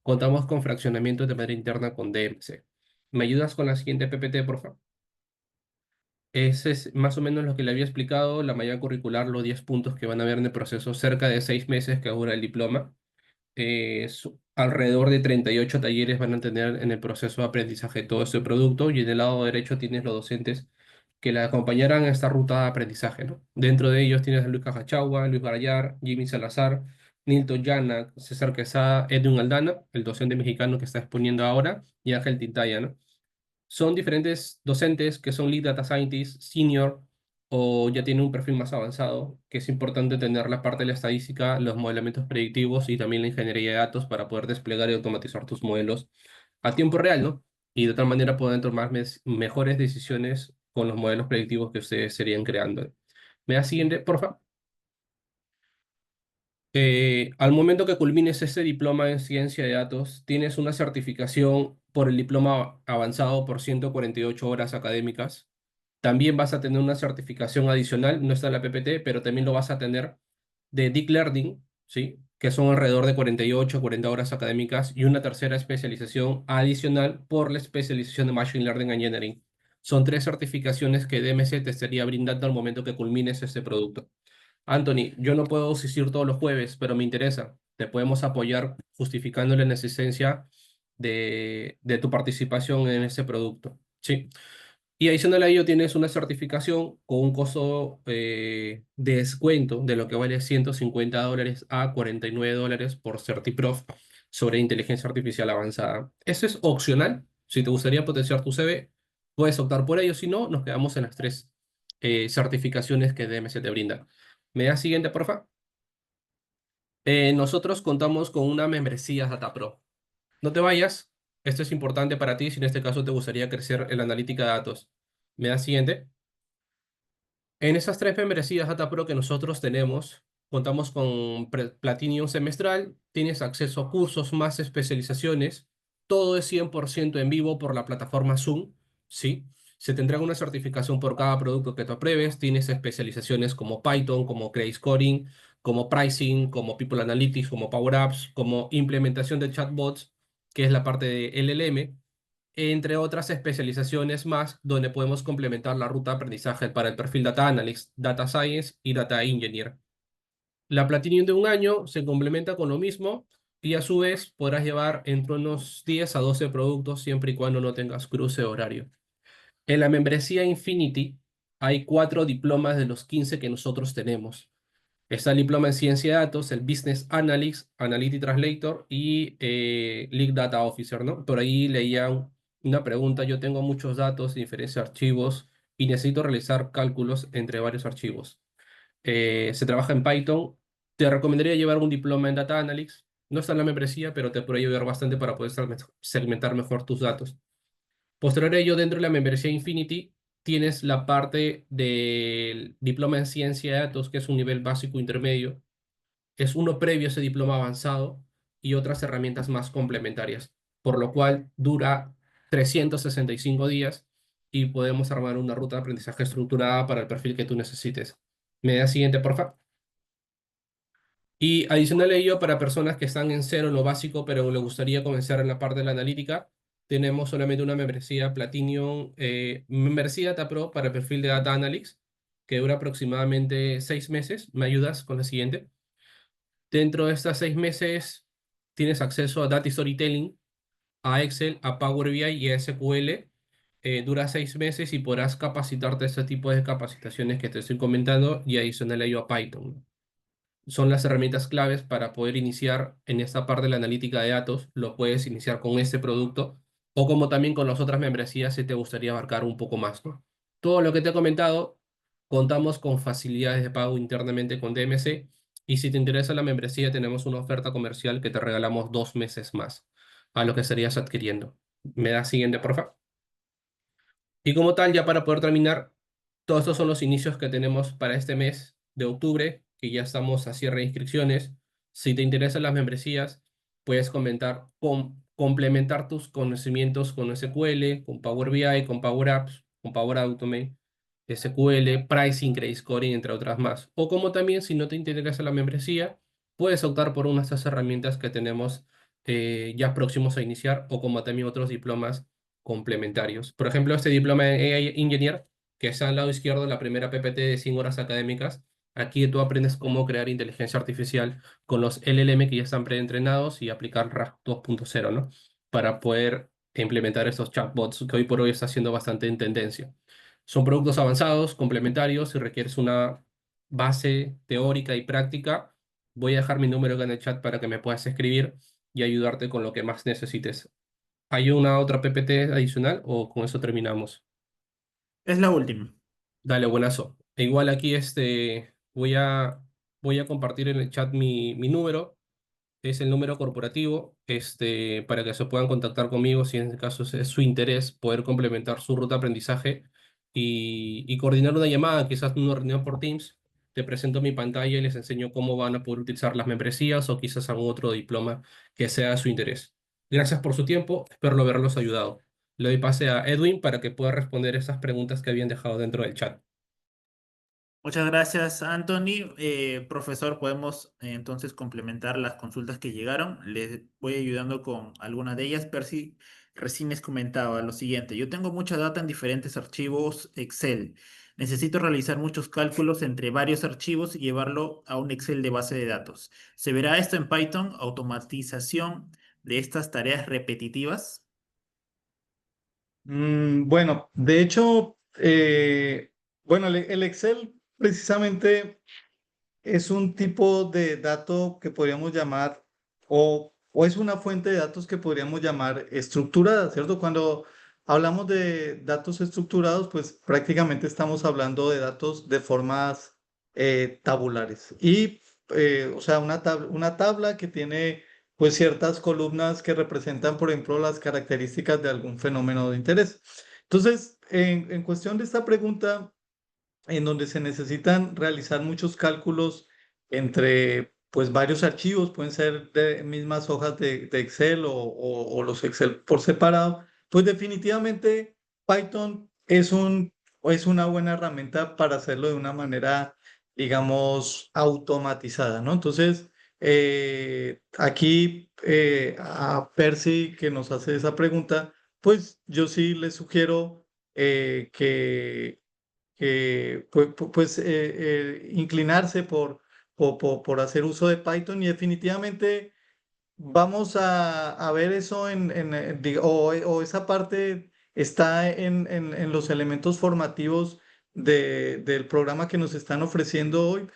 contamos con fraccionamiento de manera interna con DMC. ¿Me ayudas con la siguiente PPT, por favor? Ese es más o menos lo que le había explicado, la malla curricular, los 10 puntos que van a ver en el proceso, cerca de 6 meses que dura el diploma. Alrededor de 38 talleres van a tener en el proceso de aprendizaje todo este producto y en el lado derecho tienes los docentes que la acompañarán en esta ruta de aprendizaje, ¿no? Dentro de ellos tienes a Luis Cajachagua, Luis Barayar, Jimmy Salazar, Nilton Llanak, César Quesada, Edwin Aldana, el docente mexicano que está exponiendo ahora, y Ángel Tintaya, ¿no? Son diferentes docentes que son Lead Data Scientist, Senior o ya tiene un perfil más avanzado, que es importante tener la parte de la estadística, los modelamientos predictivos y también la ingeniería de datos para poder desplegar y automatizar tus modelos a tiempo real, ¿no? Y de tal manera pueden tomar mejores decisiones con los modelos predictivos que ustedes serían creando. ¿Me da siguiente, porfa? Al momento que culmines ese diploma en ciencia de datos, tienes una certificación por el diploma avanzado por 148 horas académicas. También vas a tener una certificación adicional, no está en la PPT, pero también lo vas a tener de Deep Learning, ¿sí? Que son alrededor de 48 40 horas académicas y una tercera especialización adicional por la especialización de Machine Learning Engineering. Son tres certificaciones que DMC te estaría brindando al momento que culmines este producto. Anthony, yo no puedo asistir todos los jueves, pero me interesa. Te podemos apoyar justificando la necesidad de tu participación en ese producto. Sí. Y adicional a ello tienes una certificación con un costo de descuento de lo que vale $150 a $49 por CertiProf sobre inteligencia artificial avanzada. Eso es opcional. Si te gustaría potenciar tu CV, puedes optar por ello. Si no, nos quedamos en las tres certificaciones que DMC te brinda. ¿Me das siguiente, porfa? Nosotros contamos con una membresía DataPro. No te vayas. Esto es importante para ti si en este caso te gustaría crecer en la analítica de datos. ¿Me das siguiente? En esas tres membresías Data Pro que nosotros tenemos, contamos con Platinum semestral, tienes acceso a cursos más especializaciones, todo es 100% en vivo por la plataforma Zoom, ¿sí? Se tendrá una certificación por cada producto que tú apruebes, tienes especializaciones como Python, como Credit Scoring, como Pricing, como People Analytics, como Power Apps, como implementación de chatbots, que es la parte de LLM, entre otras especializaciones más, donde podemos complementar la ruta de aprendizaje para el perfil Data Analyst, Data Science y Data Engineer. La Platinum de un año se complementa con lo mismo y a su vez podrás llevar entre unos 10 a 12 productos siempre y cuando no tengas cruce horario. En la membresía Infinity hay 4 diplomas de los 15 que nosotros tenemos. Está el diploma en ciencia de datos, el Business Analyst, Analytic Translator y Lead Data Officer, ¿no? Por ahí leía una pregunta, yo tengo muchos datos, diferentes archivos y necesito realizar cálculos entre varios archivos. Se trabaja en Python. Te recomendaría llevar un diploma en Data Analytics. No está en la membresía, pero te puede ayudar bastante para poder segmentar mejor tus datos. Posterior a ello, dentro de la membresía Infinity, tienes la parte del diploma en ciencia de datos, que es un nivel básico intermedio. Es uno previo a ese diploma avanzado y otras herramientas más complementarias, por lo cual dura 365 días y podemos armar una ruta de aprendizaje estructurada para el perfil que tú necesites. Me da siguiente, por favor. Y adicional a ello, para personas que están en cero en lo básico, pero les gustaría comenzar en la parte de la analítica, tenemos solamente una membresía Platinum, membresía Data Pro para el perfil de Data Analytics, que dura aproximadamente 6 meses. ¿Me ayudas con la siguiente? Dentro de estas 6 meses tienes acceso a Data Storytelling, a Excel, a Power BI y a SQL. Dura 6 meses y podrás capacitarte este tipo de capacitaciones que te estoy comentando y adicional a ello a Python. Son las herramientas claves para poder iniciar en esta parte de la analítica de datos. Lo puedes iniciar con este producto o como también con las otras membresías si te gustaría abarcar un poco más, ¿no? Todo lo que te he comentado, contamos con facilidades de pago internamente con DMC y si te interesa la membresía tenemos una oferta comercial que te regalamos 2 meses más a lo que estarías adquiriendo. ¿Me das siguiente, por favor? Y como tal, ya para poder terminar, todos estos son los inicios que tenemos para este mes de octubre, que ya estamos a cierre de inscripciones. Si te interesan las membresías, puedes complementar tus conocimientos con SQL, con Power BI, con Power Apps, con Power Automate, SQL, Pricing, Credit Scoring, entre otras más. O como también, si no te interesa la membresía, puedes optar por una de estas herramientas que tenemos ya próximos a iniciar, o como también otros diplomas complementarios. Por ejemplo, este diploma en AI Engineer, que está al lado izquierdo, la primera PPT de 100 horas académicas. Aquí tú aprendes cómo crear inteligencia artificial con los LLM que ya están preentrenados y aplicar RAG 2.0, ¿no? Para poder implementar estos chatbots que hoy por hoy está siendo bastante en tendencia. Son productos avanzados, complementarios, si requieres una base teórica y práctica, voy a dejar mi número acá en el chat para que me puedas escribir y ayudarte con lo que más necesites. ¿Hay una otra PPT adicional o con eso terminamos? Es la última. Dale, buenazo. E igual aquí voy a compartir en el chat mi número, es el número corporativo, para que se puedan contactar conmigo si en este caso es su interés poder complementar su ruta de aprendizaje y coordinar una llamada, quizás una reunión por Teams. Te presento mi pantalla y les enseño cómo van a poder utilizar las membresías o quizás algún otro diploma que sea de su interés. Gracias por su tiempo, espero haberlos ayudado. Le doy pase a Edwin para que pueda responder esas preguntas que habían dejado dentro del chat. Muchas gracias, Anthony. Profesor, podemos entonces complementar las consultas que llegaron. Les voy ayudando con algunas de ellas. Percy recién les comentaba lo siguiente. Yo tengo mucha data en diferentes archivos Excel. Necesito realizar muchos cálculos entre varios archivos y llevarlo a un Excel de base de datos. ¿Se verá esto en Python? Automatización de estas tareas repetitivas. Bueno, de hecho, bueno, el Excel precisamente es un tipo de dato que podríamos llamar, o es una fuente de datos que podríamos llamar estructurada, ¿cierto? Cuando hablamos de datos estructurados, pues prácticamente estamos hablando de datos de formas tabulares. Y, o sea, una tabla que tiene pues ciertas columnas que representan, por ejemplo, las características de algún fenómeno de interés. Entonces, en cuestión de esta pregunta, en donde se necesitan realizar muchos cálculos entre pues varios archivos, pueden ser de mismas hojas de Excel o los Excel por separado, pues definitivamente Python es una buena herramienta para hacerlo de una manera, digamos, automatizada, ¿no? Entonces, aquí a Percy que nos hace esa pregunta, pues yo sí le sugiero que pues, inclinarse por hacer uso de Python y definitivamente vamos a ver eso o esa parte está en los elementos formativos del programa que nos están ofreciendo hoy.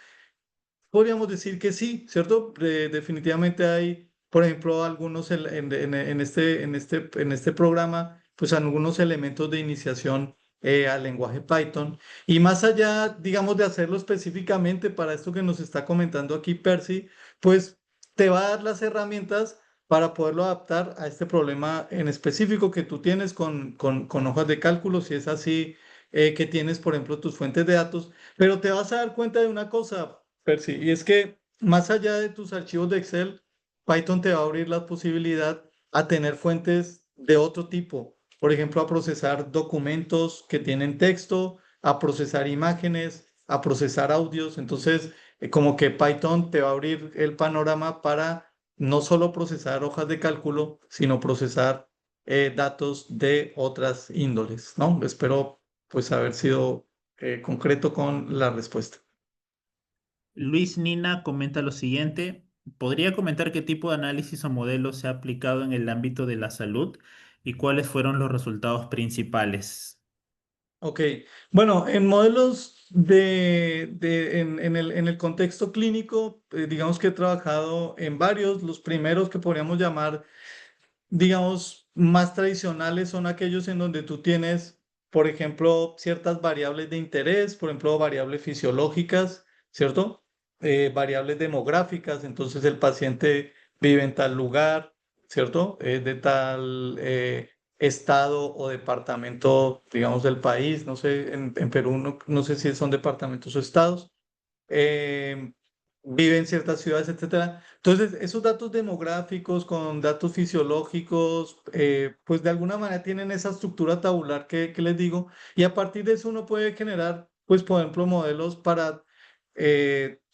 Podríamos decir que sí, ¿cierto? Definitivamente hay, por ejemplo, algunos en este programa, pues algunos elementos de iniciación al lenguaje Python. Y más allá, digamos, de hacerlo específicamente para esto que nos está comentando aquí Percy, pues te va a dar las herramientas para poderlo adaptar a este problema en específico que tú tienes con hojas de cálculo, si es así, que tienes, por ejemplo, tus fuentes de datos. Pero te vas a dar cuenta de una cosa, Percy, y es que más allá de tus archivos de Excel, Python te va a abrir la posibilidad a tener fuentes de otro tipo. Por ejemplo, a procesar documentos que tienen texto, a procesar imágenes, a procesar audios. Entonces, como que Python te va a abrir el panorama para no solo procesar hojas de cálculo, sino procesar datos de otras índoles, ¿no? Espero pues haber sido concreto con la respuesta. Luis Nina comenta lo siguiente. ¿Podría comentar qué tipo de análisis o modelo se ha aplicado en el ámbito de la salud y cuáles fueron los resultados principales? Ok, bueno, en modelos en el contexto clínico, digamos que he trabajado en varios. Los primeros que podríamos llamar, digamos, más tradicionales son aquellos en donde tú tienes, por ejemplo, ciertas variables de interés, por ejemplo, variables fisiológicas, ¿cierto? Variables demográficas, entonces el paciente vive en tal lugar, ¿cierto? Es de tal estado o departamento, digamos, del país, no sé, en Perú no sé si son departamentos o estados, eh, vive en ciertas ciudades, etcétera. Entonces, esos datos demográficos con datos fisiológicos, pues de alguna manera tienen esa estructura tabular que les digo, y a partir de eso uno puede generar, pues, por ejemplo, modelos para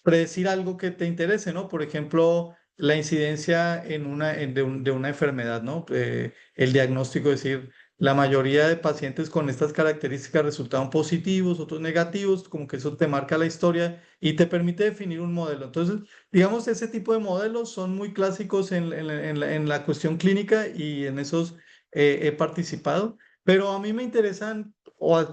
predecir algo que te interese, ¿no? Por ejemplo, la incidencia de una enfermedad, ¿no? El diagnóstico, es decir, la mayoría de pacientes con estas características resultaron positivos, otros negativos, como que eso te marca la historia y te permite definir un modelo. Entonces, digamos, ese tipo de modelos son muy clásicos en la cuestión clínica y en esos he participado, pero a mí me interesan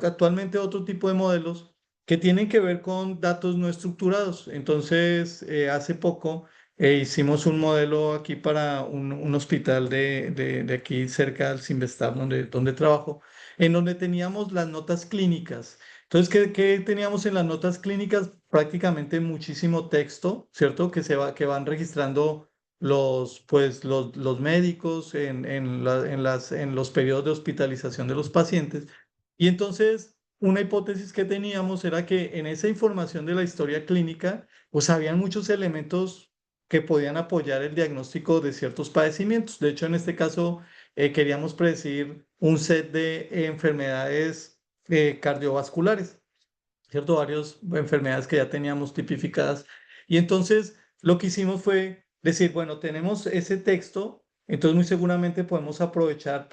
actualmente otro tipo de modelos que tienen que ver con datos no estructurados. Entonces, hace poco hicimos un modelo aquí para un hospital de aquí cerca del Simvestab, donde trabajo, en donde teníamos las notas clínicas. Entonces, ¿qué teníamos en las notas clínicas? Prácticamente muchísimo texto, ¿cierto? Que van registrando los médicos en los periodos de hospitalización de los pacientes. Y entonces, una hipótesis que teníamos era que en esa información de la historia clínica, pues habían muchos elementos que podían apoyar el diagnóstico de ciertos padecimientos. De hecho, en este caso, queríamos predecir un set de enfermedades cardiovasculares, ¿cierto? Varias enfermedades que ya teníamos tipificadas. Y entonces lo que hicimos fue decir, bueno, tenemos ese texto, entonces muy seguramente podemos aprovechar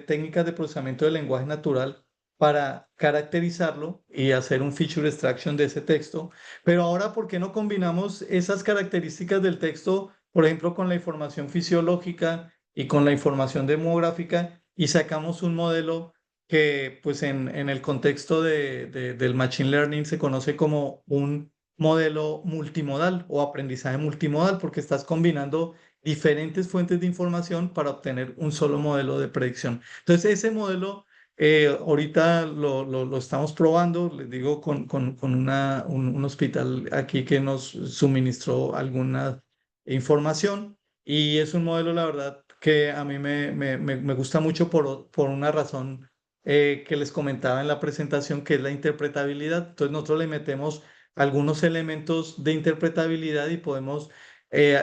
técnicas de procesamiento del lenguaje natural para caracterizarlo y hacer un feature extraction de ese texto. Pero ahora, ¿por qué no combinamos esas características del texto, por ejemplo, con la información fisiológica y con la información demográfica y sacamos un modelo que pues en el contexto del Machine Learning se conoce como un modelo multimodal o aprendizaje multimodal, porque estás combinando diferentes fuentes de información para obtener un solo modelo de predicción? Entonces, ese modelo ahorita lo estamos probando, les digo, con un hospital aquí que nos suministró alguna información, y es un modelo, la verdad, que a mí me gusta mucho por una razón que les comentaba en la presentación, que es la interpretabilidad. Entonces nosotros le metemos algunos elementos de interpretabilidad y podemos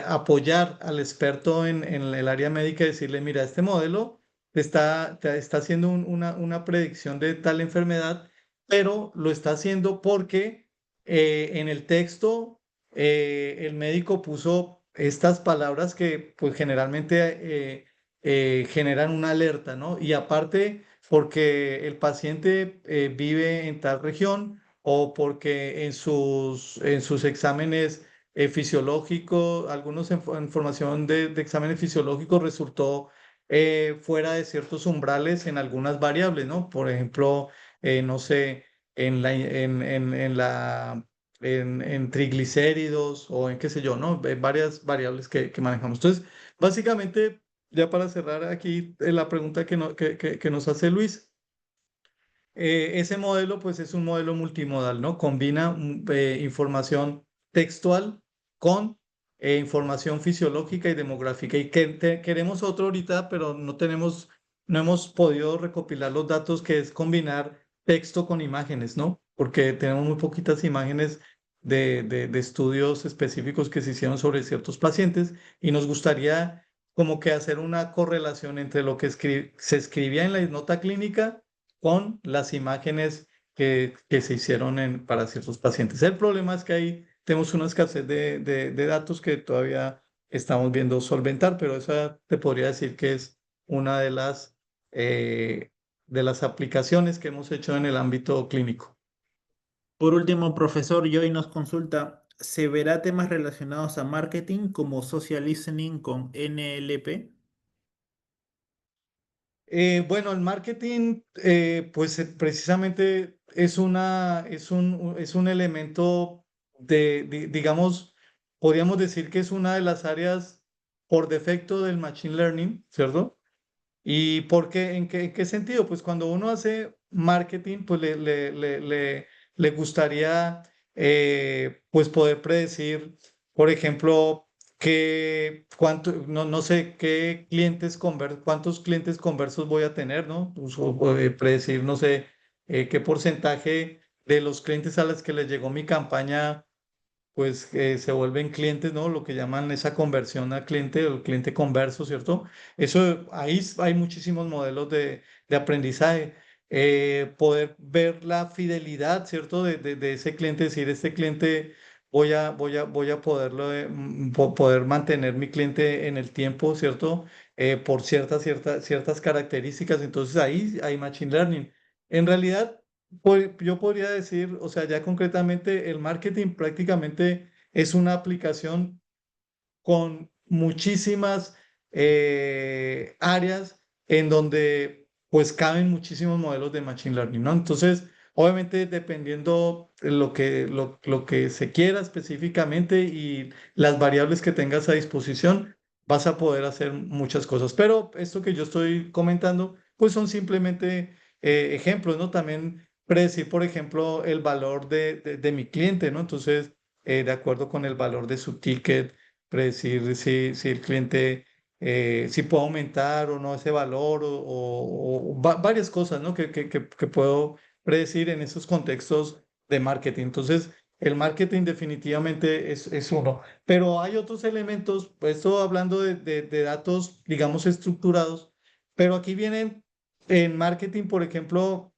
apoyar al experto en el área médica y decirle, mira, este modelo te está haciendo una predicción de tal enfermedad, pero lo está haciendo porque en el texto el médico puso estas palabras que pues generalmente generan una alerta, ¿no? Y aparte porque el paciente vive en tal región o porque en sus exámenes fisiológicos, algunos información de exámenes fisiológicos resultó fuera de ciertos umbrales en algunas variables, ¿no? Por ejemplo, no sé, en triglicéridos o en qué sé yo, ¿no? Varias variables que manejamos. Entonces, básicamente, ya para cerrar aquí la pregunta que nos hace Luis, ese modelo pues es un modelo multimodal, ¿no? Combina información textual con información fisiológica y demográfica. Y queremos otro ahorita, pero no hemos podido recopilar los datos, que es combinar texto con imágenes, ¿no? Porque tenemos muy poquitas imágenes de estudios específicos que se hicieron sobre ciertos pacientes, y nos gustaría como que hacer una correlación entre lo que se escribía en la nota clínica con las imágenes que se hicieron para ciertos pacientes. El problema es que ahí tenemos una escasez de datos que todavía estamos viendo solventar, pero esa te podría decir que es una de las aplicaciones que hemos hecho en el ámbito clínico. Por último, profesor Joy nos consulta, ¿se verá temas relacionados a marketing como social listening con NLP? Bueno, el marketing, pues precisamente es un elemento digamos, podríamos decir que es una de las áreas por defecto del Machine Learning, ¿cierto? ¿Y por qué? ¿En qué sentido? Pues cuando uno hace marketing, pues le gustaría pues poder predecir, por ejemplo, no sé, cuántos clientes conversos voy a tener, ¿no? Pues, o predecir, no sé, qué porcentaje de los clientes a los que les llegó mi campaña pues se vuelven clientes, ¿no? Lo que llaman esa conversión a cliente o cliente converso, ¿cierto? Eso, ahí hay muchísimos modelos de aprendizaje. Poder ver la fidelidad, ¿cierto? De ese cliente, decir, este cliente voy a poder mantener mi cliente en el tiempo, ¿cierto? Por ciertas características. Entonces ahí hay Machine Learning. En realidad, yo podría decir, o sea, ya concretamente, el marketing prácticamente es una aplicación con muchísimas áreas en donde pues caben muchísimos modelos de Machine Learning, ¿no? Entonces, obviamente, dependiendo de lo que se quiera específicamente y las variables que tengas a disposición, vas a poder hacer muchas cosas. Pero esto que yo estoy comentando, pues son simplemente ejemplos, ¿no? También predecir, por ejemplo, el valor de mi cliente, ¿no? Entonces, de acuerdo con el valor de su ticket, predecir si el cliente, si puede aumentar o no ese valor o varias cosas, ¿no? Que puedo predecir en esos contextos de marketing. Entonces, el marketing definitivamente es uno. Pero hay otros elementos, pues esto hablando de datos, digamos, estructurados, pero aquí vienen en marketing, por ejemplo,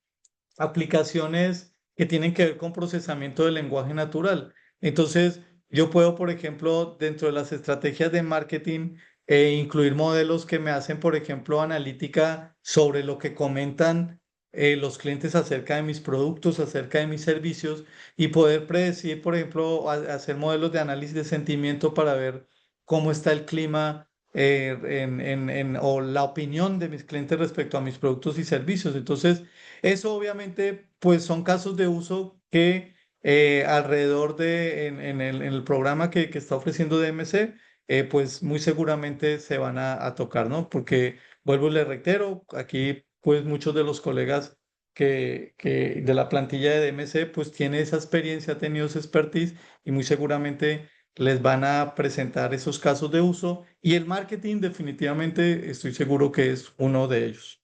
aplicaciones que tienen que ver con procesamiento del lenguaje natural. Entonces, yo puedo, por ejemplo, dentro de las estrategias de marketing, incluir modelos que me hacen, por ejemplo, analítica sobre lo que comentan los clientes acerca de mis productos, acerca de mis servicios, y poder predecir, por ejemplo, hacer modelos de análisis de sentimiento para ver cómo está el clima o la opinión de mis clientes respecto a mis productos y servicios. Entonces, eso obviamente, pues son casos de uso que alrededor en el programa que está ofreciendo DMC, pues muy seguramente se van a tocar, ¿no? Porque vuelvo y le reitero, aquí pues muchos de los colegas que de la plantilla de DMC pues tiene esa experiencia, ha tenido esa expertise y muy seguramente les van a presentar esos casos de uso y el marketing definitivamente estoy seguro que es uno de ellos.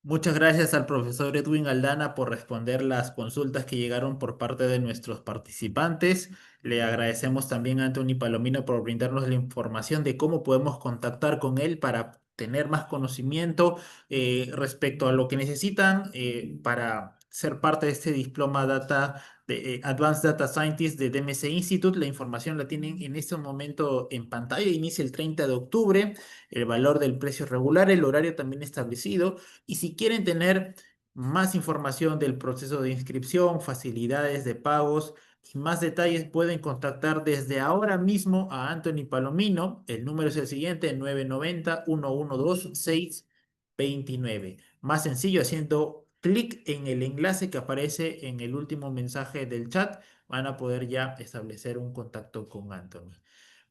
Muchas gracias al profesor Edwin Aldana por responder las consultas que llegaron por parte de nuestros participantes. Le agradecemos también a Anthony Palomino por brindarnos la información de cómo podemos contactar con él para tener más conocimiento respecto a lo que necesitan para ser parte de este diploma Data de Advanced Data Scientist de DMC Institute. La información la tienen en este momento en pantalla. Inicia el 30 de octubre. El valor del precio regular, el horario también establecido. Y si quieren tener más información del proceso de inscripción, facilidades de pagos y más detalles, pueden contactar desde ahora mismo a Anthony Palomino. El número es el siguiente: 990-112-629. Más sencillo, haciendo clic en el enlace que aparece en el último mensaje del chat, van a poder ya establecer un contacto con Anthony.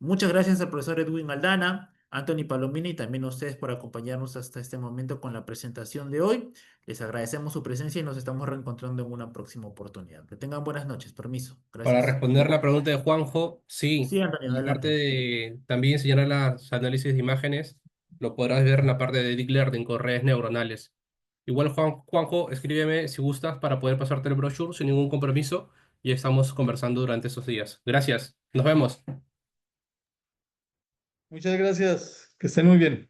Muchas gracias al profesor Edwin Aldana, Anthony Palomino y también a ustedes por acompañarnos hasta este momento con la presentación de hoy. Les agradecemos su presencia y nos estamos reencontrando en una próxima oportunidad. Que tengan buenas noches. Permiso. Para Gracias. responder la pregunta de Juanjo, sí, Sí, Antonio, la parte adelante. de también enseñar las análisis de imágenes, lo podrás ver en la parte de Deep Learning con redes neuronales. Igual, Juanjo, escríbeme si gustas para poder pasarte el brochure sin ningún compromiso y estamos conversando durante esos días. Gracias, nos vemos. Muchas gracias, que estén muy bien.